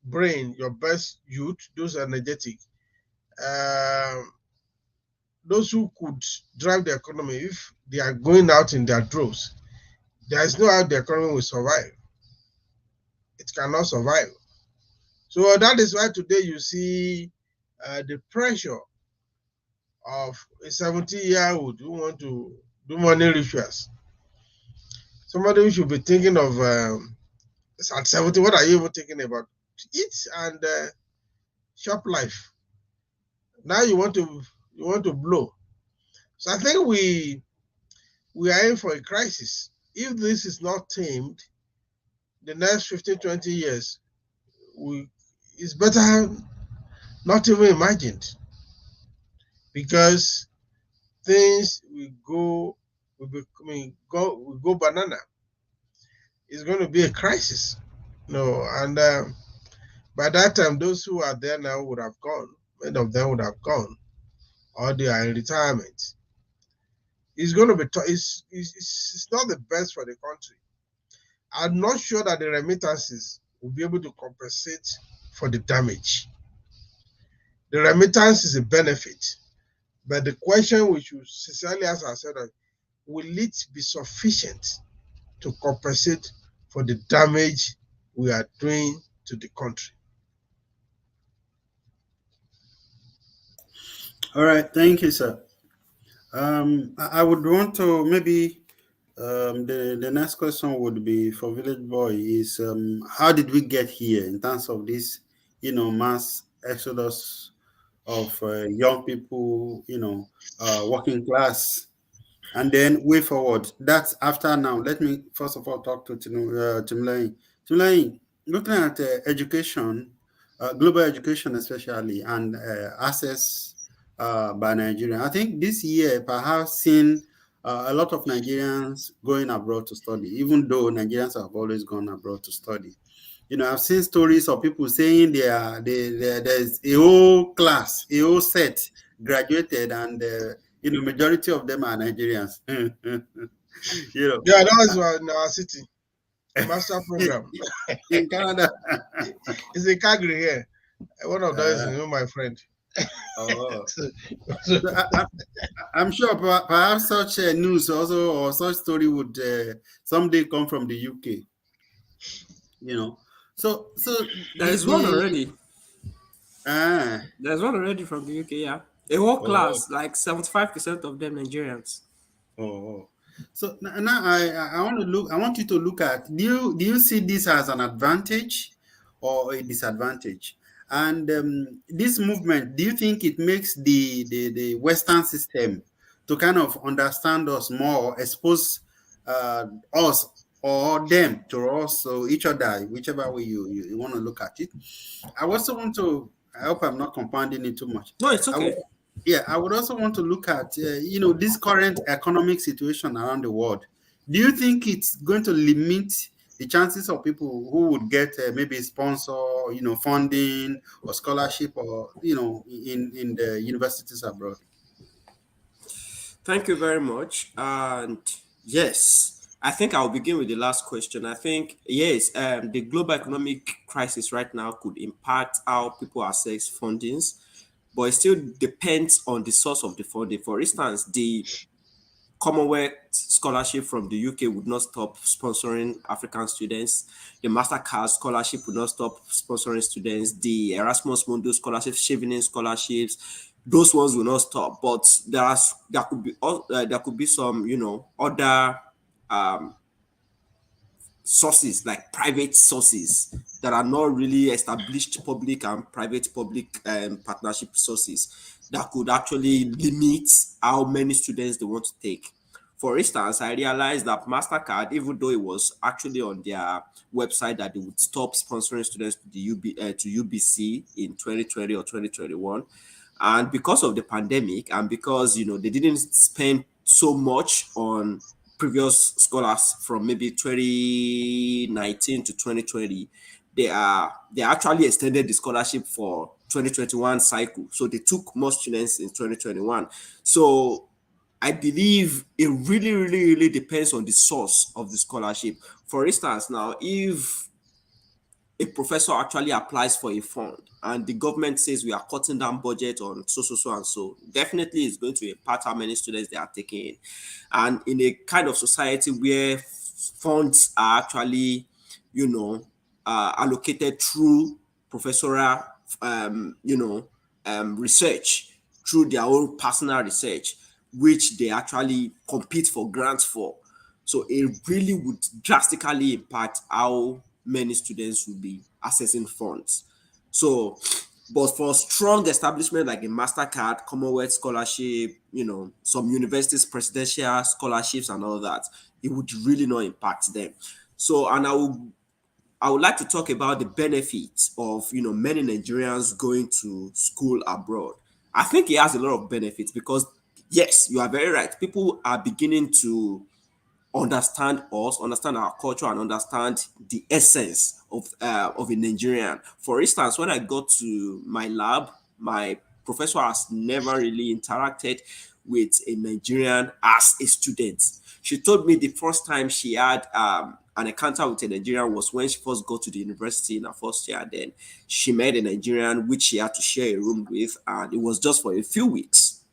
A: brain, your best youth, those energetic, those who could drive the economy, if they are going out in their droves, there is no how the economy will survive. It cannot survive. So that is why today you see the pressure of a 70-year-old who want to do money rituals. Somebody who should be thinking of at 70, what are you even thinking about? Eat and shop life. Now you want to blow. So I think we are in for a crisis. If this is not tamed, the next 15, 20 years, it's better not even imagined, because things will go banana. It's going to be a crisis, and by that time, those who are there now would have gone. Many of them would have gone, or they are in retirement. It's going to be it's not the best for the country. I'm not sure that the remittances will be able to compensate for the damage. The remittance is a benefit, but the question we should sincerely ask ourselves: will it be sufficient to compensate for the damage we are doing to the country?
B: All right, thank you, sir. I would want to maybe the next question would be for Village Boy is how did we get here in terms of this, mass exodus of young people, working class, and then way forward. That's after now. Let me first of all talk to Timlane. Timlane, looking at education, global education especially, and access by Nigerians. I think this year perhaps seen a lot of Nigerians going abroad to study, even though Nigerians have always gone abroad to study. I've seen stories of people saying there's a whole class, a whole set graduated, and majority of them are Nigerians.
A: Yeah, that was in our city, master program
B: in Canada.
A: It's a Calgary here. One of those is my friend.
B: Oh. So I'm sure perhaps such news also or such story would someday come from the UK. So
C: there's one already. There's one already from the UK, yeah. A whole class, like 75% of them Nigerians.
B: Oh. So now I want you to look at, do you see this as an advantage or a disadvantage? And this movement, do you think it makes the Western system to kind of understand us more, or expose us or them to us, so each other, whichever way you want to look at it? I also want to, I hope I'm not compounding it too much.
C: No, it's
B: I would,
C: okay.
B: yeah, I would also want to look at, this current economic situation around the world. Do you think it's going to limit the chances of people who would get maybe sponsor, funding or scholarship, or, in the universities abroad?
C: Thank you very much. And yes, I think I'll begin with the last question. I think, yes, the global economic crisis right now could impact how people access fundings, but it still depends on the source of the funding. For instance, the Commonwealth scholarship from the UK would not stop sponsoring African students. The Mastercard scholarship would not stop sponsoring students. The Erasmus Mundus scholarship, Chevening scholarships, those ones will not stop. But there could be some other um, sources, like private sources, that are not really established public and private public partnership sources, that could actually limit how many students they want to take. For instance, I realized that MasterCard, even though it was actually on their website that they would stop sponsoring students to the to UBC in 2020 or 2021, and because of the pandemic, and because they didn't spend so much on previous scholars from maybe 2019 to 2020, they actually extended the scholarship for 2021 cycle. So they took more students in 2021. So I believe it really, really, really depends on the source of the scholarship. For instance, now, if a professor actually applies for a fund and the government says we are cutting down budget on so and so, definitely it's going to impact how many students they are taking in. And in a kind of society where funds are actually, allocated through professorial, research, through their own personal research, which they actually compete for grants for. So it really would drastically impact how many students will be accessing funds. So, but for strong establishment like a MasterCard, Commonwealth scholarship, some universities, presidential scholarships, and all that, it would really not impact them. So, and I would like to talk about the benefits of many Nigerians going to school abroad. I think it has a lot of benefits because yes, you are very right. People are beginning to understand us, understand our culture, and understand the essence of a Nigerian. For instance, when I got to my lab, my professor has never really interacted with a Nigerian as a student. She told me the first time she had an encounter with a Nigerian was when she first got to the university in her first year. Then she met a Nigerian which she had to share a room with, and it was just for a few weeks,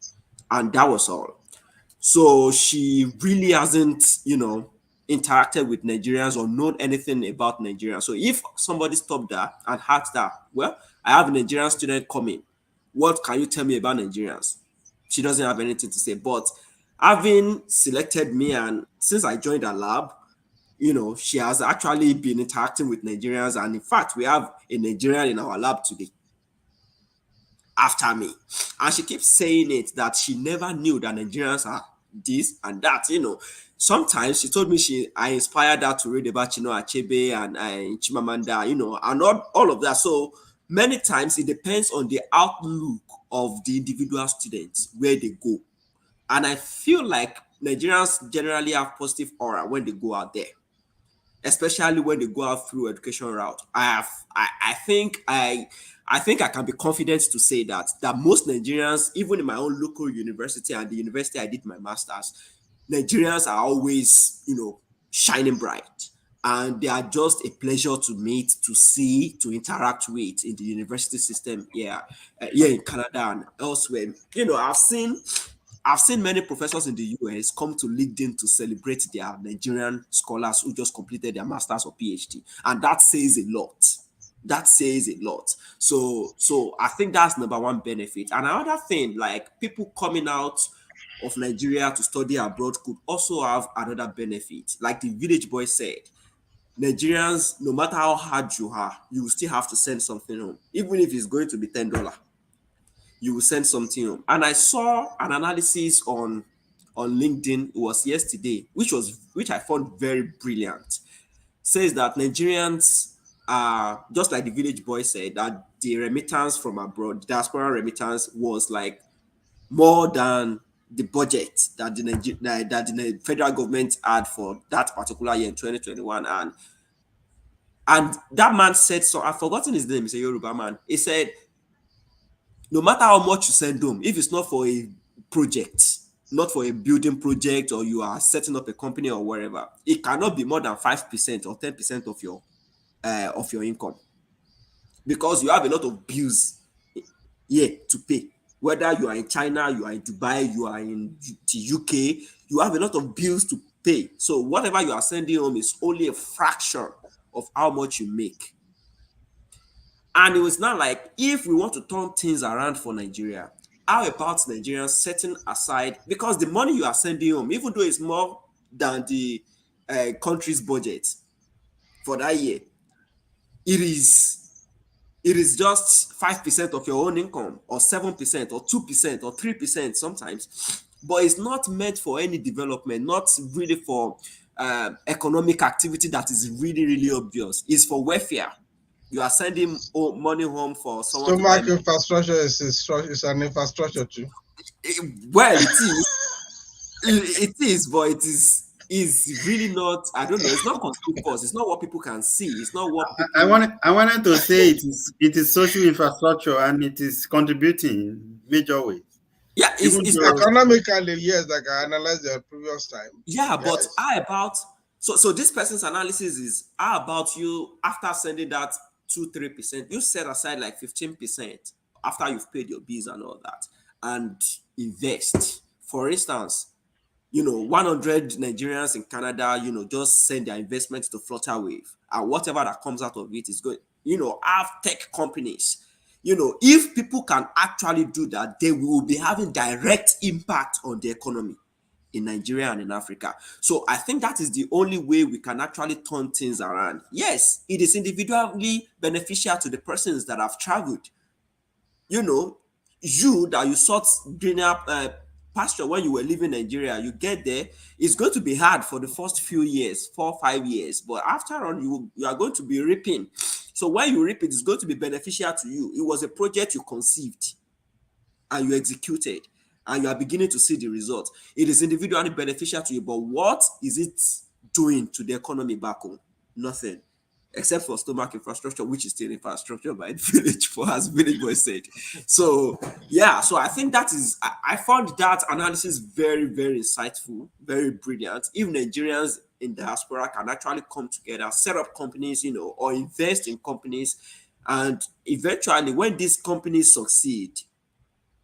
C: and that was all. So she really hasn't, interacted with Nigerians or known anything about Nigerians. So if somebody stopped her and asked her, well, I have a Nigerian student coming, what can you tell me about Nigerians? She doesn't have anything to say. But having selected me, and since I joined her lab, she has actually been interacting with Nigerians. And in fact, we have a Nigerian in our lab today after me. And she keeps saying it that she never knew that Nigerians are this and that. Sometimes she told me I inspired her to read about Achebe and Chimamanda, and all of that. So many times it depends on the outlook of the individual students where they go. And I feel like Nigerians generally have positive aura when they go out there, especially when they go out through education route. I think I can be confident to say that most Nigerians, even in my own local university and the university I did my masters, Nigerians are always, shining bright. And they are just a pleasure to meet, to see, to interact with in the university system here in Canada and elsewhere. I've seen many professors in the US come to LinkedIn to celebrate their Nigerian scholars who just completed their master's or PhD, and that says a lot. That says a lot. So I think that's number one benefit. And another thing, like people coming out of Nigeria to study abroad could also have another benefit. Like the village boy said, Nigerians, no matter how hard you are, you will still have to send something home. Even if it's going to be $10, you will send something home. And I saw an analysis on LinkedIn, it was yesterday, which I found very brilliant. Says that Nigerians are just like the village boy said that the remittance from abroad, diaspora remittance was like more than the budget that the federal government had for that particular year in 2021. And that man said, so I've forgotten his name, he's a Yoruba man. He said, no matter how much you send home, if it's not for a project, not for a building project, or you are setting up a company or wherever, it cannot be more than 5% or 10% of your income, because you have a lot of bills here to pay. Whether you are in China, you are in Dubai, you are in the UK, you have a lot of bills to pay. So whatever you are sending home is only a fraction of how much you make. And it was not like, if we want to turn things around for Nigeria, how about Nigerians setting aside, because the money you are sending home, even though it's more than the country's budget for that year, it is just 5% of your own income, or 7%, or 2%, or 3% sometimes. But it's not meant for any development, not really for economic activity that is really, really obvious. It's for welfare. You are sending money home for someone to buy.
A: Stomach infrastructure is an infrastructure too.
C: Well, it is. It is, but is really not. I don't know. It's not conspicuous. It's not what people can see. It's not what people.
B: I wanted to say it is social infrastructure and it is contributing in major ways.
C: Yeah,
B: Even
C: it's not.
B: though
A: Economically, yes, like I analyzed the previous time.
C: Yeah, but
A: Yes.
C: how about, so this person's analysis is, how about you, after sending that 2-3%, you set aside like 15% after you've paid your bills and all that, and invest. For instance, 100 Nigerians in Canada, just send their investments to Flutterwave, and whatever that comes out of it is going, have tech companies. If people can actually do that, they will be having direct impact on the economy in Nigeria and in Africa. So I think that is the only way we can actually turn things around. Yes, it is individually beneficial to the persons that have traveled. You know, you that you sought greener pasture when you were living in Nigeria, you get there, it's going to be hard for the first few years, 4 or 5 years, but after all, you are going to be reaping. So when you reap it, it's going to be beneficial to you. It was a project you conceived and you executed, and you are beginning to see the results. It is individually beneficial to you, but what is it doing to the economy back home? Nothing, except for stomach infrastructure, which is still infrastructure by the village, for as village boy said. So yeah, so I think that is, I found that analysis very, very insightful, very brilliant. If Nigerians in diaspora can actually come together, set up companies, or invest in companies, and eventually when these companies succeed,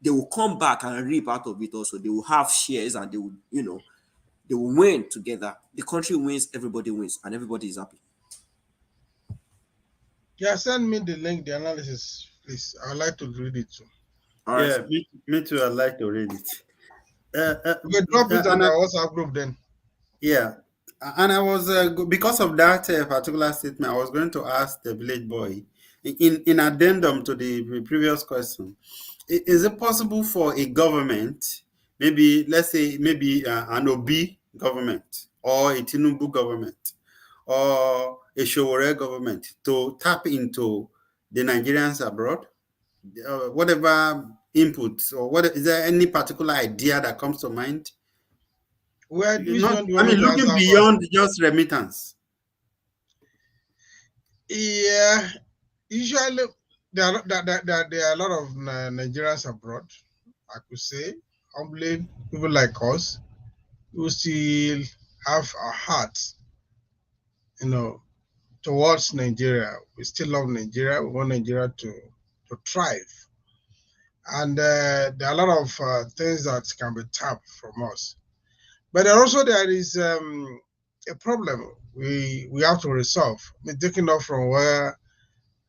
C: they will come back and reap out of it also. They will have shares, and they will win together. The country wins, everybody wins, and everybody is happy.
A: Yeah, send me the link, the analysis, please. I'd like to read it too.
C: All right,
B: yeah,
C: sir.
B: me too. I like to read it.
A: Okay, drop it on
B: And
A: the WhatsApp group then.
B: yeah, and I was because of that particular statement, I was going to ask the village boy in addendum to the previous question. Is it possible for a government, maybe let's say maybe an Obi government or a Tinubu government or a Showore government, to tap into the Nigerians abroad? Whatever inputs, or what is there any particular idea that comes to mind?
A: Which
B: Not,
A: one do you
B: I
A: want me
B: mean,
A: to
B: looking
A: answer first?
B: beyond just remittance.
A: Yeah, usually there are a lot of Nigerians abroad. I could say, humbly, people like us who still have a heart, you know, towards Nigeria. We still love Nigeria. We want Nigeria to thrive. And there are a lot of things that can be tapped from us. But also there is a problem we have to resolve. I mean, taking off from where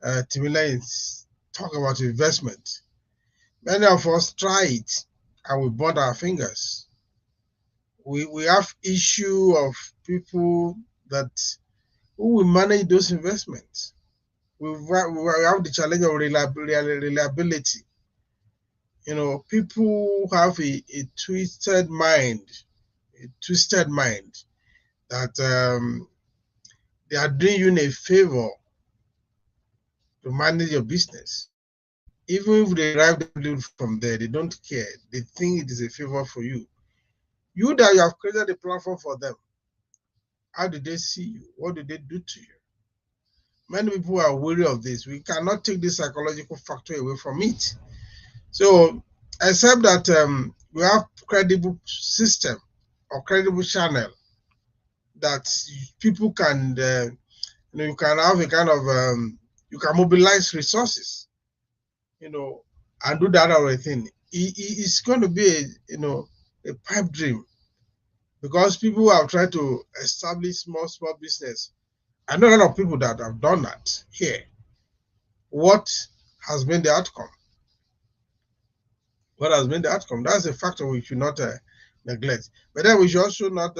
A: Timila is talking about investment. Many of us try it and we burn our fingers. We have issue of people that Who will manage those investments? We have the challenge of reliability. You know, people have a twisted mind, that they are doing you a favor to manage your business. Even if they derive their livelihood from there, they don't care. They think it is a favor for you. You that you have created a platform for them, how did they see you? What did they do to you? Many people are wary of this. We cannot take this psychological factor away from it. So, except that we have credible system or credible channel that people can, you can have a kind of, you can mobilize resources, and do that other thing. It's going to be a pipe dream, because people have tried to establish small business. I know a lot of people that have done that here. What has been the outcome? What has been the outcome? That's a factor we should not neglect. But then we should also not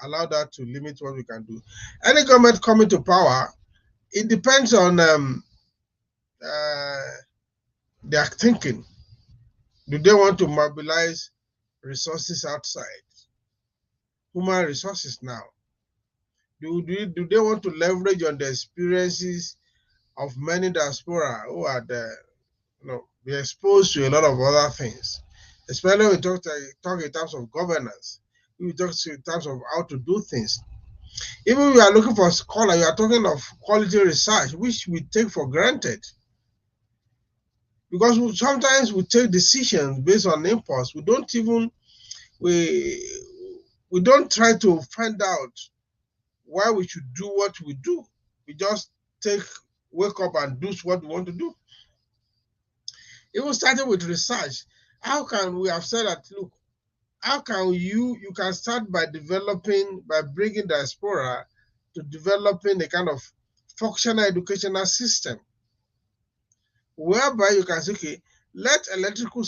A: allow that to limit what we can do. Any government coming to power, it depends on their thinking. Do they want to mobilize resources outside? Human resources now. Do they want to leverage on the experiences of many diaspora who are there, be exposed to a lot of other things, especially when we talk in terms of governance, we talk in terms of how to do things. Even we are looking for scholar, you are talking of quality research, which we take for granted. Because sometimes we take decisions based on impulse. We don't try to find out why we should do what we do. We just wake up and do what we want to do. Even starting with research, how can we have said that, look, how can you can start by bringing diaspora to developing a kind of functional educational system whereby you can say, okay, let electrical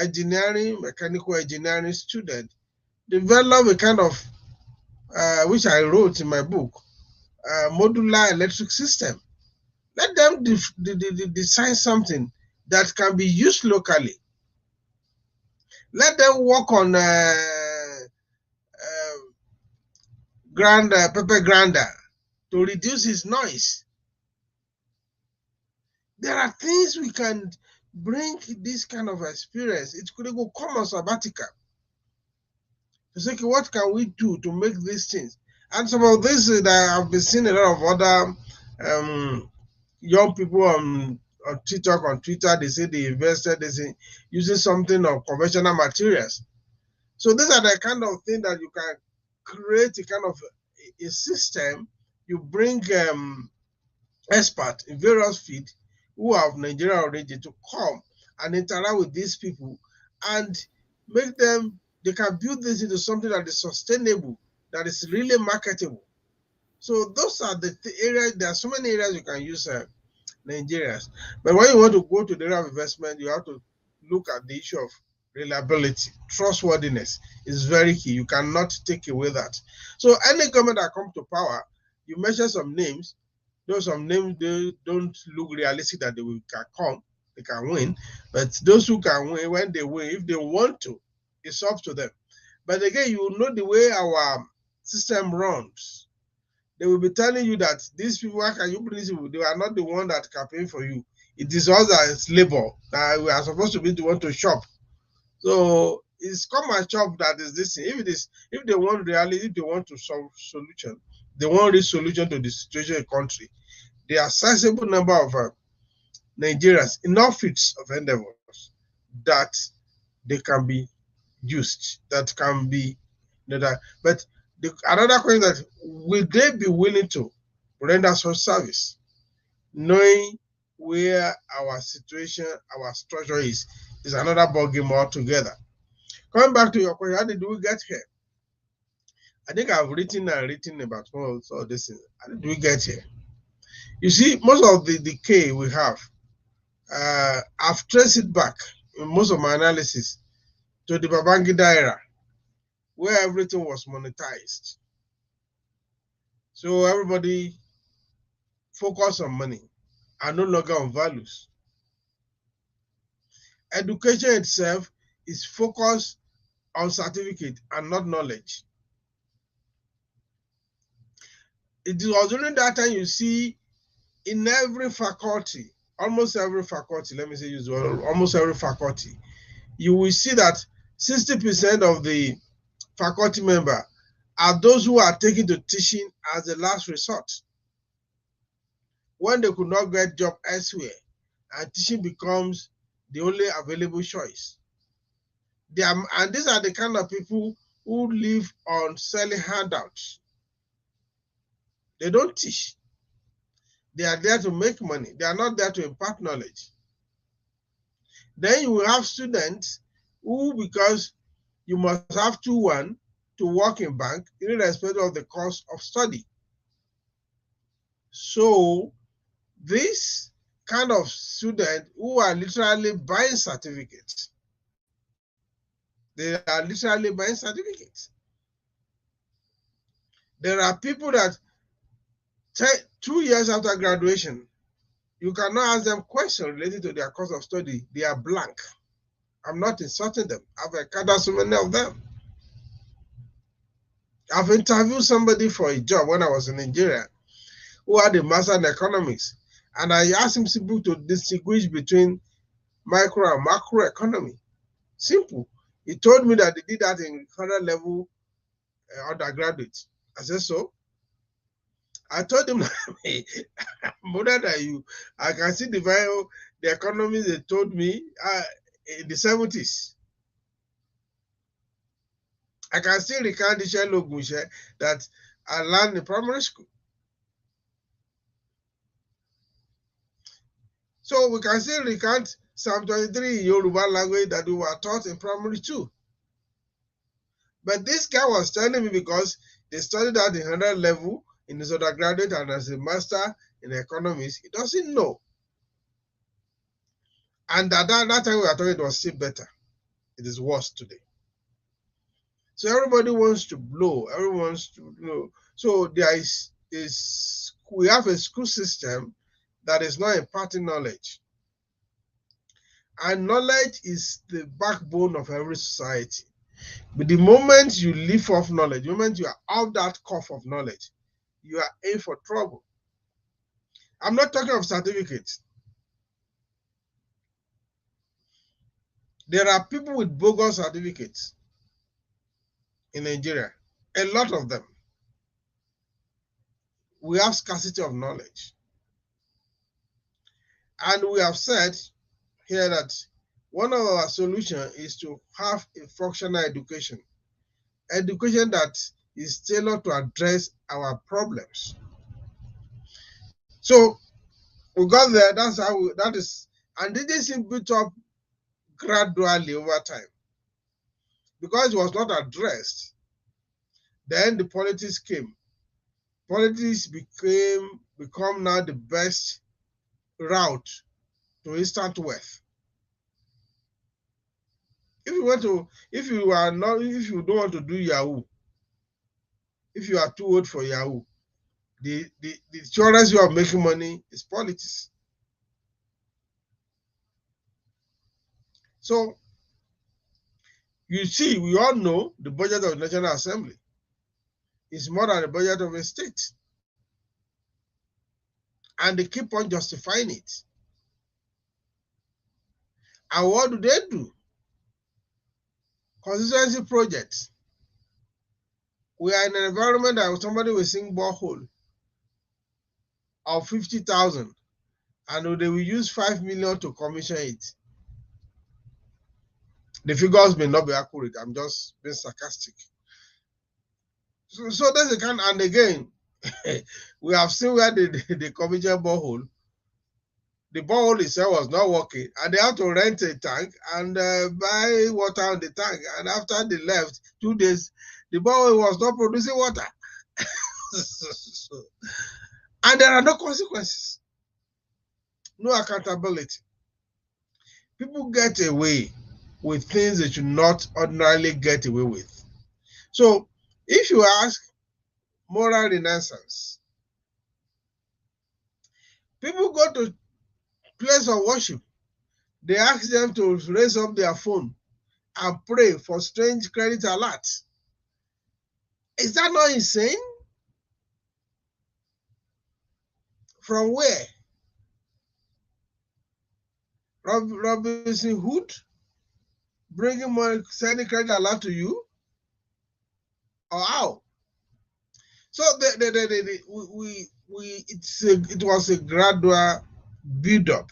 A: engineering, mechanical engineering student develop a kind of, which I wrote in my book, modular electric system. Let them design something that can be used locally. Let them work on pepper grinder to reduce its noise. There are things we can bring this kind of experience. It could go common sabbatical. To say, okay, what can we do to make these things? And some of this that I've been seeing a lot of other young people on TikTok, on Twitter, they say they invested, using something of conventional materials. So these are the kind of thing that you can create a kind of a system. You bring experts in various fields who have Nigerian origin to come and interact with these people and make them, they can build this into something that is sustainable, that is really marketable. So those are the areas. There are so many areas you can use Nigerians. But when you want to go to the area of investment, you have to look at the issue of reliability. Trustworthiness is very key. You cannot take away that. So any government that comes to power, you mention some names. Those some names, they don't look realistic that can come, they can win. But those who can win, when they win, if they want to, it's up to them. But again, you know the way our system runs. They will be telling you that these people, how can you bring these people? They are not the one that campaign for you. It is us that is labor. That we are supposed to be the one to shop. So it's come and shop that is this thing. If they want reality, if they want to solve solution, they want a solution to the situation in the country. There are sizable number of Nigerians in all fields of endeavors that they can be used, that can be that. But another question that will they be willing to render such service, knowing where our situation, our structure is another ballgame altogether. Coming back to your question, how did we get here? I think I've written about all this things. How did we get here? You see, most of the decay we have, I've traced it back in most of my analysis to the Babangida era, where everything was monetized. So everybody focus on money and no longer on values. Education itself is focused on certificate and not knowledge. It was during that time you see in every faculty, almost every faculty, let me say use almost every faculty, you will see that 60% of the faculty member are those who are taken to teaching as the last resort when they could not get job elsewhere and teaching becomes the only available choice. And these are the kind of people who live on selling handouts. They don't teach. They are there to make money. They are not there to impart knowledge. Then you will have students who, because you must have 2-1 to work in bank, irrespective of the cost of study. So this kind of student who are literally buying certificates, they are literally buying certificates. There are people that 2 years after graduation, you cannot ask them questions related to their course of study. They are blank. I'm not insulting them. I've encountered so many of them. I've interviewed somebody for a job when I was in Nigeria who had a master in economics. And I asked him simple to distinguish between micro and macro economy. Simple. He told me that they did that in 100 level undergraduate. I said, so? I told him, I'm older than you. I can see the economies they told me in the 70s. I can still recount the Shell that I learned in primary school. So we can still recount Psalm 23 in Yoruba language that we were taught in primary 2. But this guy was telling me because they studied at the 100 level in his undergraduate and as a master in economics, he doesn't know. And at that time we were talking, it was still better. It is worse today. So everybody wants to blow. Everyone wants to know. So there is we have a school system that is not imparting knowledge. And knowledge is the backbone of every society. But the moment you leave off knowledge, the moment you are off that cuff of knowledge, you are in for trouble. I'm not talking of certificates. There are people with bogus certificates in Nigeria, a lot of them. We have scarcity of knowledge. And we have said here that one of our solutions is to have a functional education that is tailored to address our problems. So we got there, and this is built up gradually over time. Because it was not addressed, then the politics came. Politics become now the best route to instant wealth. If you don't want to do Yahoo, if you are too old for Yahoo, the surest way of making money is politics. So you see, we all know the budget of the National Assembly is more than the budget of a state. And they keep on justifying it. And what do? Constituency projects. We are in an environment that somebody will sing borehole of 50,000 and they will use 5 million to commission it. The figures may not be accurate. I'm just being sarcastic. So that's the kind, and again, we have seen where the commission borehole, the borehole itself was not working, and they had to rent a tank and buy water on the tank. And after they left, 2 days, the borehole was not producing water. And there are no consequences, no accountability. People get away with things they should not ordinarily get away with. So if you ask moral renaissance, People go to place of worship. They ask them to raise up their phone and pray for strange credit alerts. Is that not insane? From where? Robinson Hood bringing money, sending credit alert to you? Or how? So it was a gradual build up,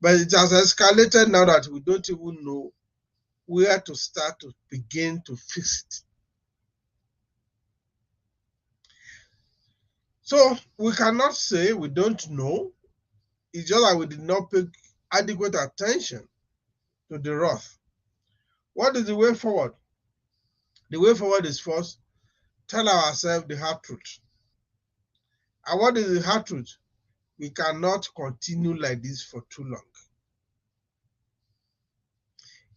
A: but it has escalated now that we don't even know where to start to begin to fix it. So we cannot say we don't know. It's just that we did not pay adequate attention to the wrath. What is the way forward? The way forward is first tell ourselves the hard truth. And what is the hard truth? We cannot continue like this for too long.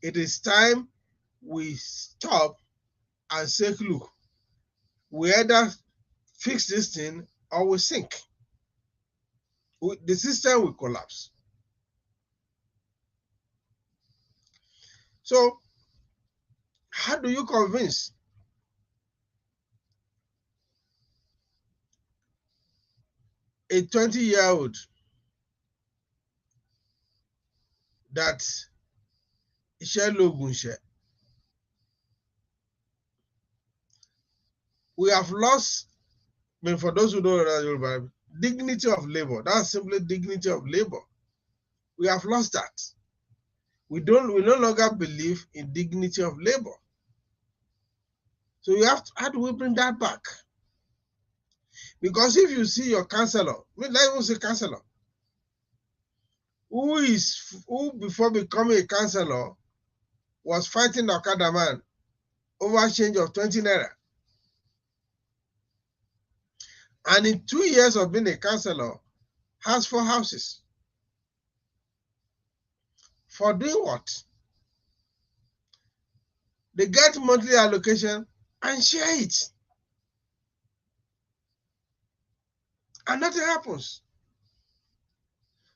A: It is time we stop and say, look, we either fix this thing or we sink. The system will collapse. So, how do you convince a 20-year-old that we have lost, I mean, for those who don't know, dignity of labor? That's simply dignity of labor. We have lost that. We no longer believe in dignity of labor. So you have to, how do we bring that back? Because if you see your counselor, let's even say counselor, who before becoming a counselor was fighting the Okada man over change of 20 naira. And in 2 years of being a counselor, has 4 houses. For doing what? They get monthly allocation and share it. And nothing happens.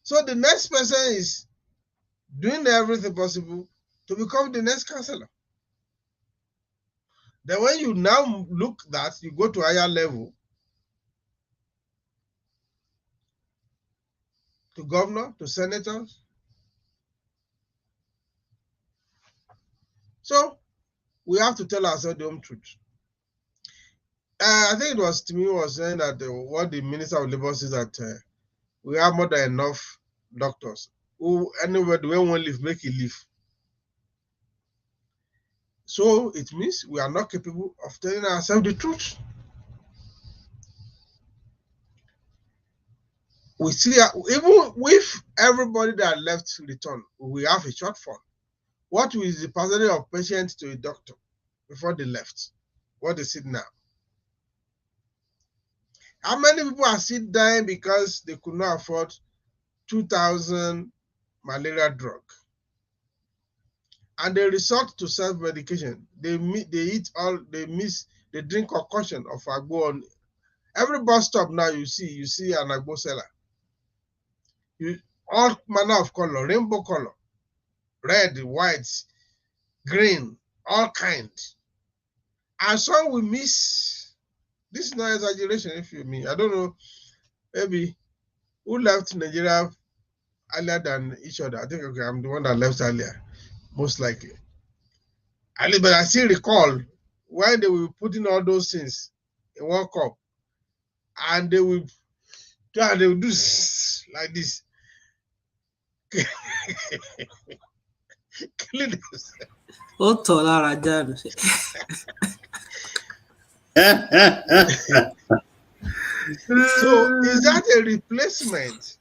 A: So the next person is doing everything possible to become the next counselor. Then when you now look that, you go to higher level, to governor, to senators. So we have to tell ourselves the home truth. I think it was Timmy was saying that what the Minister of Labor says that we have more than enough doctors. Who anywhere the way one live, make it live. So it means we are not capable of telling ourselves the truth. We see even with everybody that left return, we have a shortfall. What is the percentage of patients to a doctor before they left? What is it now? How many people are still dying because they could not afford 2,000 malaria drug? And they resort to self-medication. They drink concussion of agbo on every bus stop now. You see an agbo seller. All manner of color, rainbow color, red, white, green, all kinds. And so we miss. This is not exaggeration. If you mean, I don't know, maybe who left Nigeria earlier than each other. I think okay, I'm the one that left earlier, most likely. But I still recall when they were putting all those things in one cup, and they will do like this. Killing themselves. So is that a replacement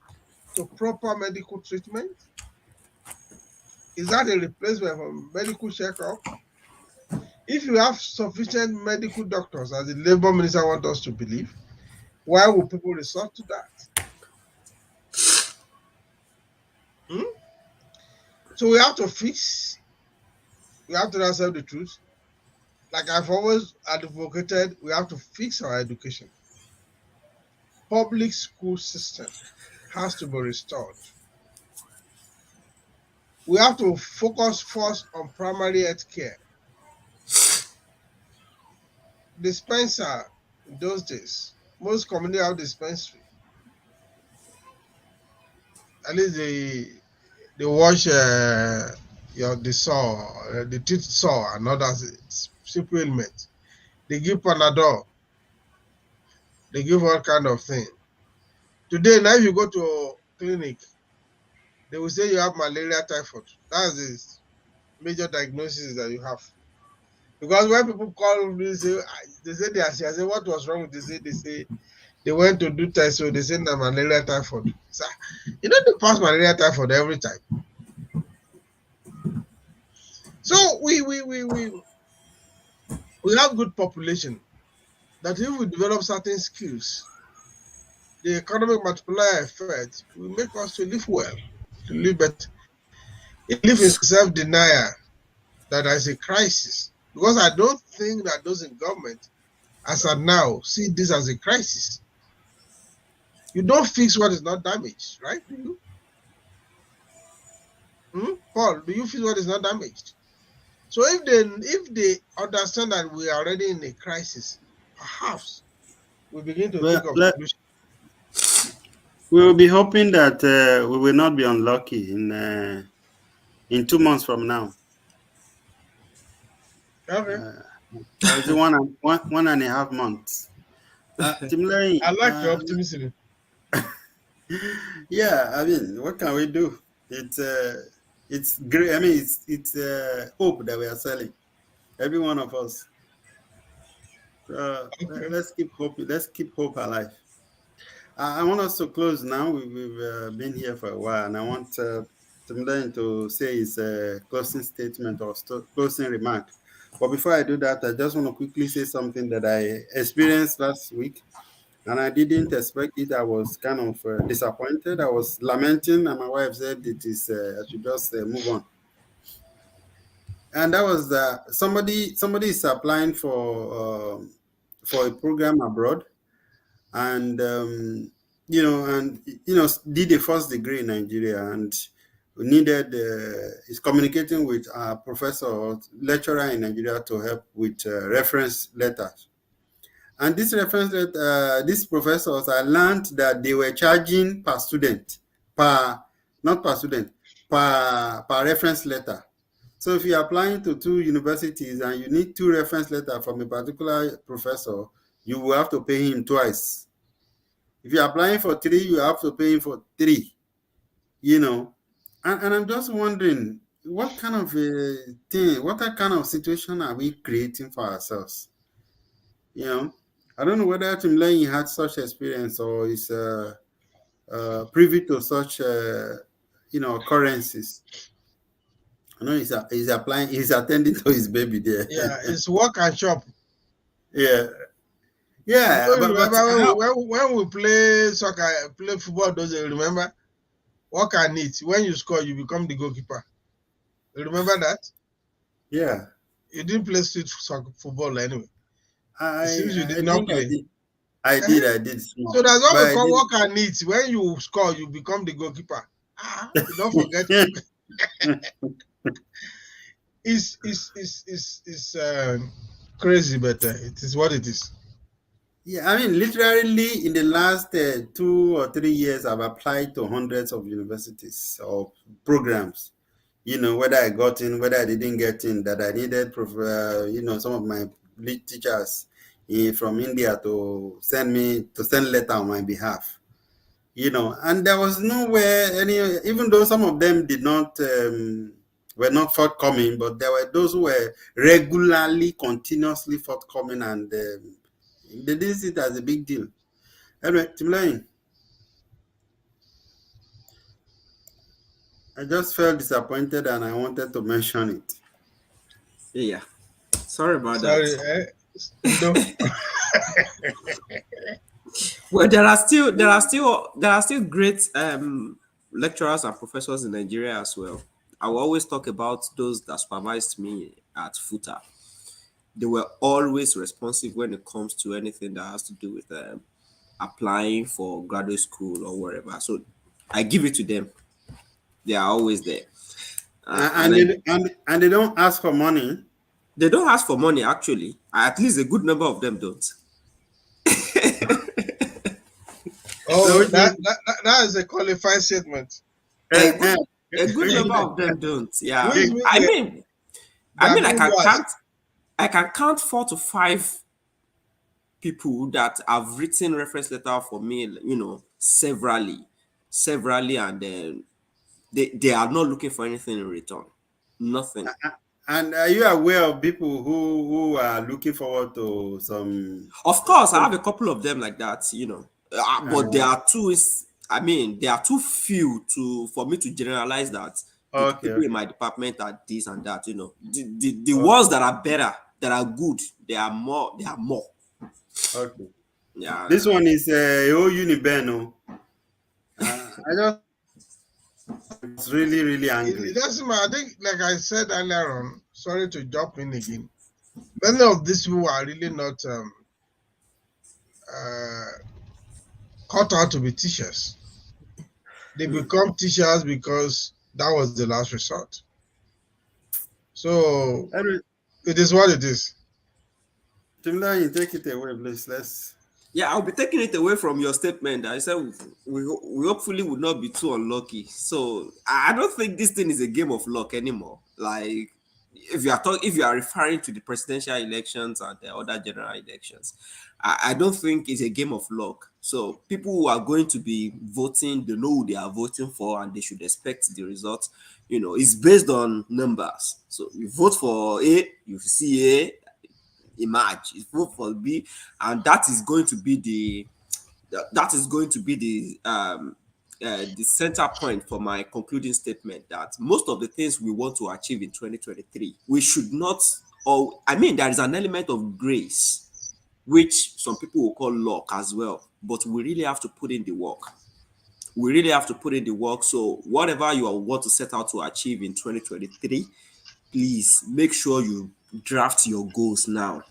A: to proper medical treatment? Is that a replacement for medical checkup? If you have sufficient medical doctors, as the labor minister wants us to believe, why would people resort to that? So we have to fix. We have to tell ourselves the truth. Like I've always advocated, we have to fix our education. public school system has to be restored. We have to focus first on primary health care. Dispenser in those days, most community have dispensary. At least they wash the saw, the teeth saw, and others simple ailment. They give Panadol. They give all kind of thing. Today, now if you go to clinic, they will say you have malaria, typhoid. That's the major diagnosis that you have. Because when people call me, they say they are sick. I say, what was wrong with this? They say they went to do test, so they say that malaria, typhoid. So, you know, they pass malaria, typhoid every time. So we have good population that if we develop certain skills, the economic multiplier effect will make us to live well, to live better. It live in self-denial that there is a crisis. Because I don't think that those in government, as of now, see this as a crisis. You don't fix what is not damaged, right? Do you? Paul, do you fix what is not damaged? So if they understand that we are already in a crisis, perhaps we begin to
B: Well,
A: think of solutions.
B: we will be hoping that we will not be unlucky in 2 months from now.
A: Okay.
B: Or is it one and a half months? Timley,
A: I like your optimism.
B: yeah, I mean, what can we do? It's great. I mean, it's hope that we are selling. Every one of us.
A: Okay.
B: Let's keep hope. Let's keep hope alive. I want us to close now. We've been here for a while, and I want Timley to say his closing statement or closing remark. But before I do that, I just want to quickly say something that I experienced last week. And I didn't expect it. I was kind of disappointed. I was lamenting, and my wife said it is I should just move on. And that was somebody is applying for a program abroad, and did a first degree in Nigeria, and needed is communicating with a professor or lecturer in Nigeria to help with reference letters. And these professors, I learned that they were charging per student, not per student, per reference letter. So if you're applying to 2 universities and you need 2 reference letters from a particular professor, you will have to pay him twice. If you're applying for 3, you have to pay him for 3, And I'm just wondering, what kind of a thing, what kind of situation are we creating for ourselves? I don't know whether Tim Lane had such experience or is privy to such, occurrences. I know he's applying, he's attending to his baby there.
A: Yeah, it's work and shop.
B: Yeah,
A: You
B: yeah,
A: don't
B: but
A: remember
B: how?
A: when we play soccer, play football, those days, remember? Work and eat. When you score, you become the goalkeeper. You remember that?
B: Yeah,
A: You didn't play street soccer, football anyway. It
B: I
A: seems you did
B: I
A: not
B: think I
A: play.
B: did. I
A: Uh-huh.
B: did. I did
A: So
B: small,
A: that's what
B: but
A: we
B: I
A: call
B: did.
A: work and eat. When you score, you become the goalkeeper. You don't forget. It's crazy, but it is what it is.
B: Yeah, I mean, literally in the last 2 or 3 years, I've applied to hundreds of universities or programs. Whether I got in, whether I didn't get in, that I needed, some of my lead teachers from India to send letter on my behalf. And there was nowhere even though some of them did not were not forthcoming, but there were those who were regularly, continuously forthcoming, and they didn't see it as a big deal. Anyway, Timlane, I just felt disappointed and I wanted to mention it.
C: Yeah. Sorry about that.
A: Sorry, Udo.
C: Well, there are still great lecturers and professors in Nigeria as well. I will always talk about those that supervised me at FUTA. They were always responsive when it comes to anything that has to do with applying for graduate school or wherever. So I give it to them. They are always there. And I,
B: And they don't ask for money.
C: they don't ask for money, actually. At least a good number of them don't.
B: So
A: Oh,
B: which means
A: that is a qualified statement.
C: A
B: eh,
C: good
B: eh,
C: a good
B: which
C: number
B: means
C: of them don't. Yeah.
A: Which means they
C: I
A: are
C: mean
A: doing what?
C: I can count 4 to 5 people that have written reference letter for me, severally, and then they are not looking for anything in return. Nothing.
B: and are you aware of people who are looking forward to some
C: Of course, I have a couple of them like that, but
B: uh,
C: they are too few to for me to generalize that the
B: okay,
C: people in
B: okay,
C: my department are this and that. The ones
B: okay,
C: that are better, that are good, they are more. They are more.
B: okay.
C: Yeah.
B: This one is a Unibeno. I just was really, really
A: It
B: angry.
A: doesn't matter. I think, like I said earlier on, sorry to jump in again. Many of these people are really not uh, cut out to be teachers. They become teachers because that was the last resort. So
B: Anyway,
A: it is what it is.
B: Timla, you take it away, please. Let's.
C: Yeah, I'll be taking it away from your statement. I said we hopefully would not be too unlucky. So I don't think this thing is a game of luck anymore. Like if you are referring to the presidential elections and the other general elections, I don't think it's a game of luck. So people who are going to be voting, they know who they are voting for, and they should expect the results. It's based on numbers. So you vote for A, you see A emerge. You vote for B, and that is going to be the center point for my concluding statement that most of the things we want to achieve in 2023, we should not, or I mean, there is an element of grace, which some people will call luck as well, but we really have to put in the work. We really have to put in the work. So, whatever you want to set out to achieve in 2023, please make sure you draft your goals now.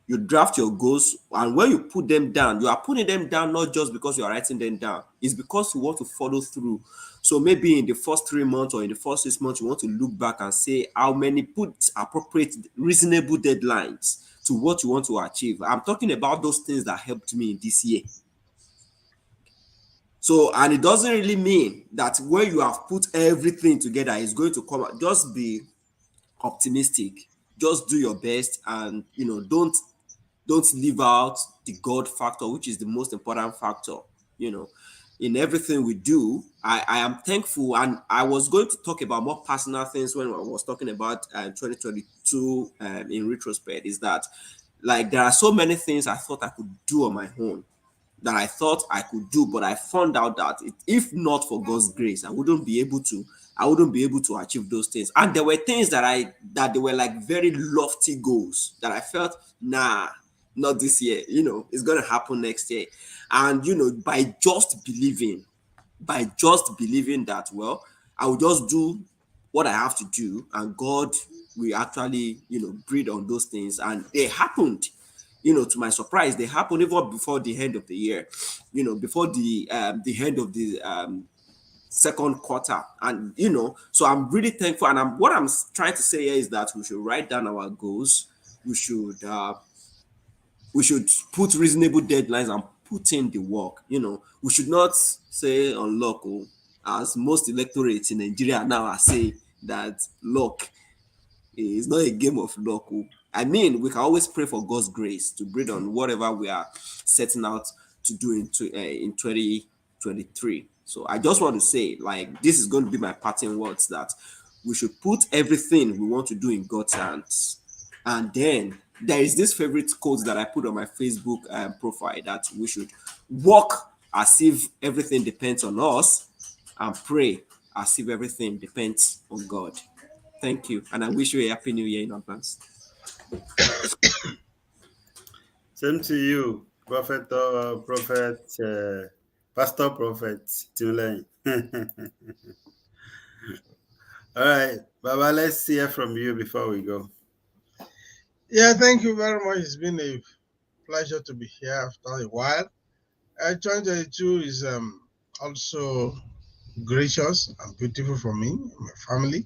C: You draft your goals, and when you put them down, you are putting them down not just because you are writing them down, it's because you want to follow through. So maybe in the first 3 months or in the first 6 months, you want to look back and say how many, put appropriate reasonable deadlines to what you want to achieve. I'm talking about those things that helped me in this year. So, and it doesn't really mean that when you have put everything together, it's going to come out. Just be optimistic. Just do your best, and don't leave out the God factor, which is the most important factor. You know, in everything we do, I am thankful, and I was going to talk about more personal things when I was talking about 2022 in retrospect. Is that like there are so many things I thought I could do on my own that I thought I could do, but I found out that if not for God's grace, I wouldn't be able to. I wouldn't be able to achieve those things. And there were things that they were like very lofty goals that I felt, nah, not this year. It's gonna happen next year. And by just believing that, well, I will just do what I have to do, and God will actually, breathe on those things. And they happened. To my surprise, they happened even before the end of the year, before the end of the second quarter. And so I'm really thankful. And what I'm trying to say here is that we should write down our goals. We should put reasonable deadlines and put in the work. We should not say on luck, as most electorates in Nigeria now are saying that luck is not a game of luck. I mean, we can always pray for God's grace to breathe on whatever we are setting out to do in 2023. So I just want to say, like, this is going to be my parting words, that we should put everything we want to do in God's hands. And then there is this favorite quote that I put on my Facebook profile, that we should walk as if everything depends on us and pray as if everything depends on God. Thank you, and I wish you a happy new year in advance.
B: Same to you, Pastor Prophet Timlane. All right, Baba, let's hear from you before we go.
A: Yeah, thank you very much. It's been a pleasure to be here after a while. 2022 is also gracious and beautiful for me and my family.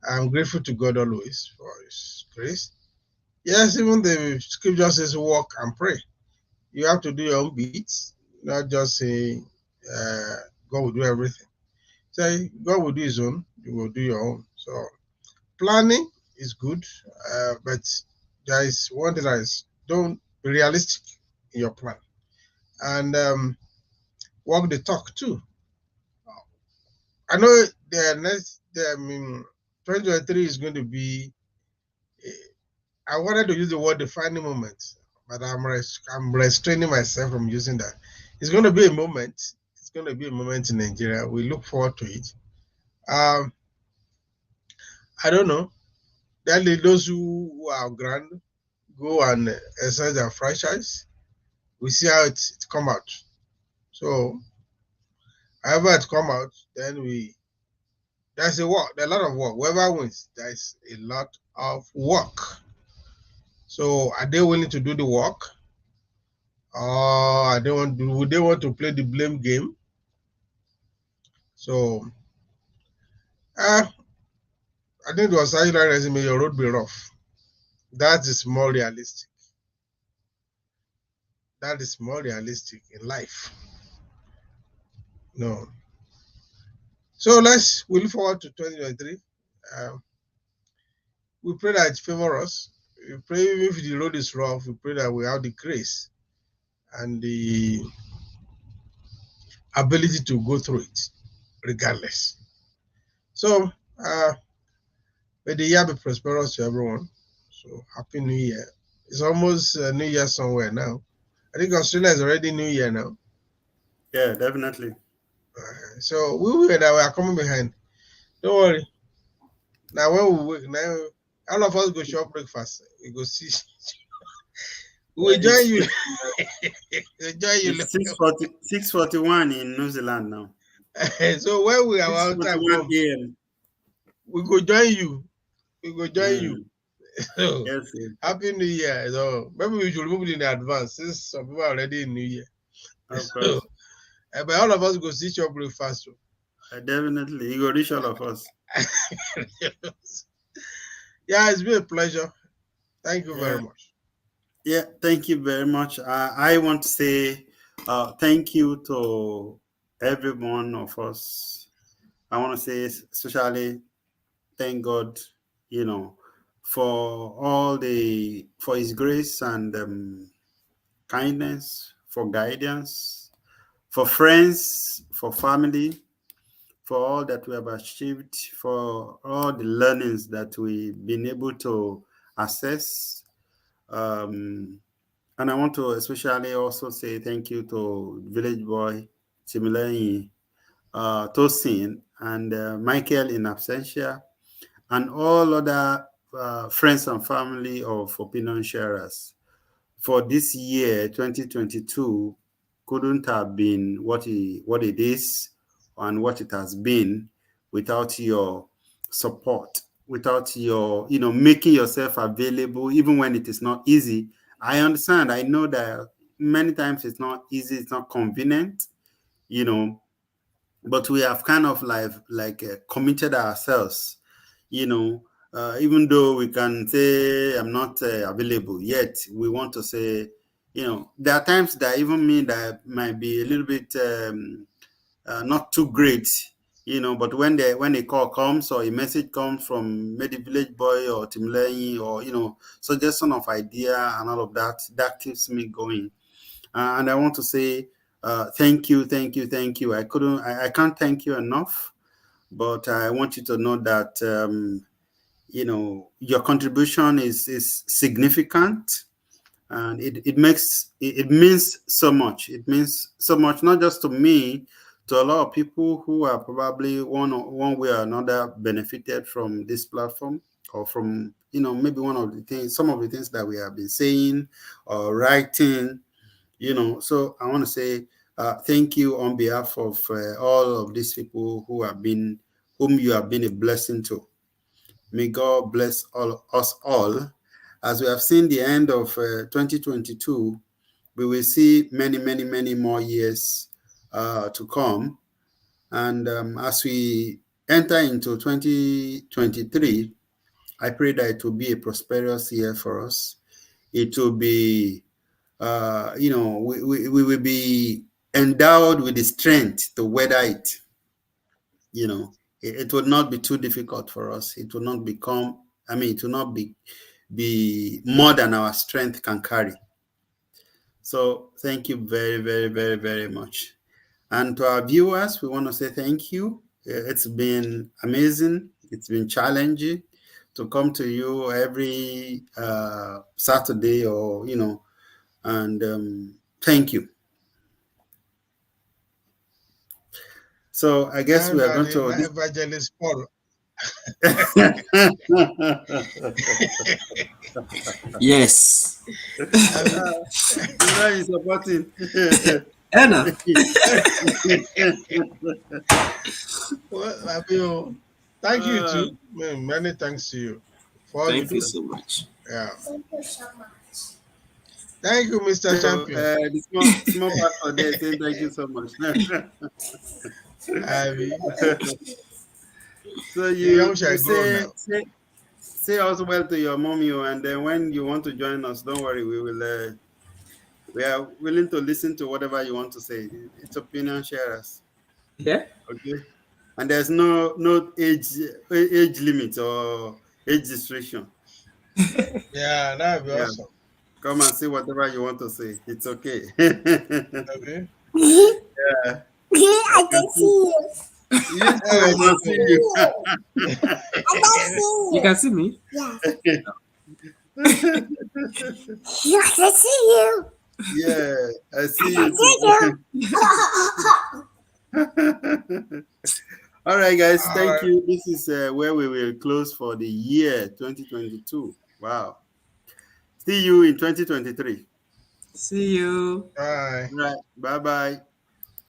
A: I'm grateful to God always for His grace. Yes, even the scripture says walk and pray. You have to do your own bits, not just say God will do everything. Say God will do His own, you will do your own. So planning is good, but there is one thing that is don't be realistic in your plan and walk the talk too. I know I mean, 2023 is going to be. I wanted to use the word defining moment, but I'm restraining myself from using that. It's going to be a moment. It's going to be a moment in Nigeria. We look forward to it. Um, I don't know. Then those who are grand go and exercise their franchise. We see how it come out. So, however it come out, then there's a work. There's a lot of work. Whoever wins, there's a lot of work. So, are they willing to do the work? Or would they want to play the blame game? So, uh, I think it was Ayula resume, your road be rough. That is more realistic. That is more realistic in life. No. So we look forward to 2023. Um, we pray that it favor us. We pray even if the road is rough, we pray that we have the grace and the ability to go through it regardless. So, may the year be prosperous to everyone. So, Happy New Year. It's almost New Year somewhere now. I think Australia is already New Year now.
B: Yeah, definitely.
A: So, we are coming behind. Don't worry. Now, when we wake, now all of us go shop breakfast. We go see. We will join you. We'll join you.
B: It's 6:41 in New Zealand now.
A: So when we have our time
B: 6:41
A: come,
B: a.m.
A: we go join you. We go join you. So,
B: Yes, yes.
A: Happy New Year. So maybe we should move it in advance since some people are already in New Year.
B: Of
A: So,
B: course.
A: but all of us go see your breakfast.
B: Definitely. You go reach all of us.
A: Yeah, it's been a pleasure. Thank you
B: Yeah.
A: very much.
B: Yeah, thank you very much. I want to say thank you to every one of us. I want to say especially thank God, you know, for His grace and kindness, for guidance, for friends, for family, for all that we have achieved, for all the learnings that we've been able to assess. Um, and I want to especially also say thank you to Village Boy, Timileyi, Tosin, and Michael in absentia, and all other friends and family of opinion sharers. For this year, 2022, couldn't have been what it is and what it has been without your support, without your, making yourself available, even when it is not easy. I understand. I know that many times it's not easy, it's not convenient, you know, but we have kind of committed ourselves, even though we can say I'm not available yet, we want to say, there are times that even me that might be a little bit not too great, but when a call comes or a message comes from maybe Village Boy or Timley or, suggestion of idea and all of that, that keeps me going. And I want to say thank you, thank you, thank you. I can't thank you enough, but I want you to know that your contribution is significant, and it means so much. It means so much, not just to me, to a lot of people who are probably one way or another benefited from this platform, or from maybe some of the things that we have been saying or writing. So I want to say thank you on behalf of all of these people whom you have been a blessing to. May God bless us all. As we have seen the end of 2022, we will see many, many, many more years to come. And as we enter into 2023, I pray that it will be a prosperous year for us. It will be, we will be endowed with the strength to weather it. It will not be too difficult for us. It will not become, it will not be more than our strength can carry. So thank you very, very, very, very much. And to our viewers, we want to say thank you. It's been amazing. It's been challenging to come to you every Saturday, and thank you. So I guess we are going to
A: Evangelist Paul.
C: Yes.
B: He's supporting.
C: Anna.
A: Well, thank you too. Many thanks to you for all
C: Thank
A: you
C: you
A: do.
C: so much.
A: Yeah.
D: Thank you so much.
A: Thank you, Mr.
B: So,
A: Champion.
B: the small pastor there saying thank you so much. So you say also well to your mommy, and then when you want to join us, don't worry, we are willing to listen to whatever you want to say. It's opinion sharers.
C: Yeah.
B: Okay. And there's no age limit or age restriction.
A: Yeah, that'd be awesome.
B: Come and say whatever you want to say. It's okay.
A: Okay.
B: Yeah.
D: I can see you.
B: Yes, I can see you.
D: I can see you.
C: You can see me?
D: Yes. I can see you.
B: Yeah, I see you too. All right, guys. Thank you. This is where we will close for the year 2022. Wow. See you in 2023.
C: See you.
A: Bye.
B: Right. Bye-bye.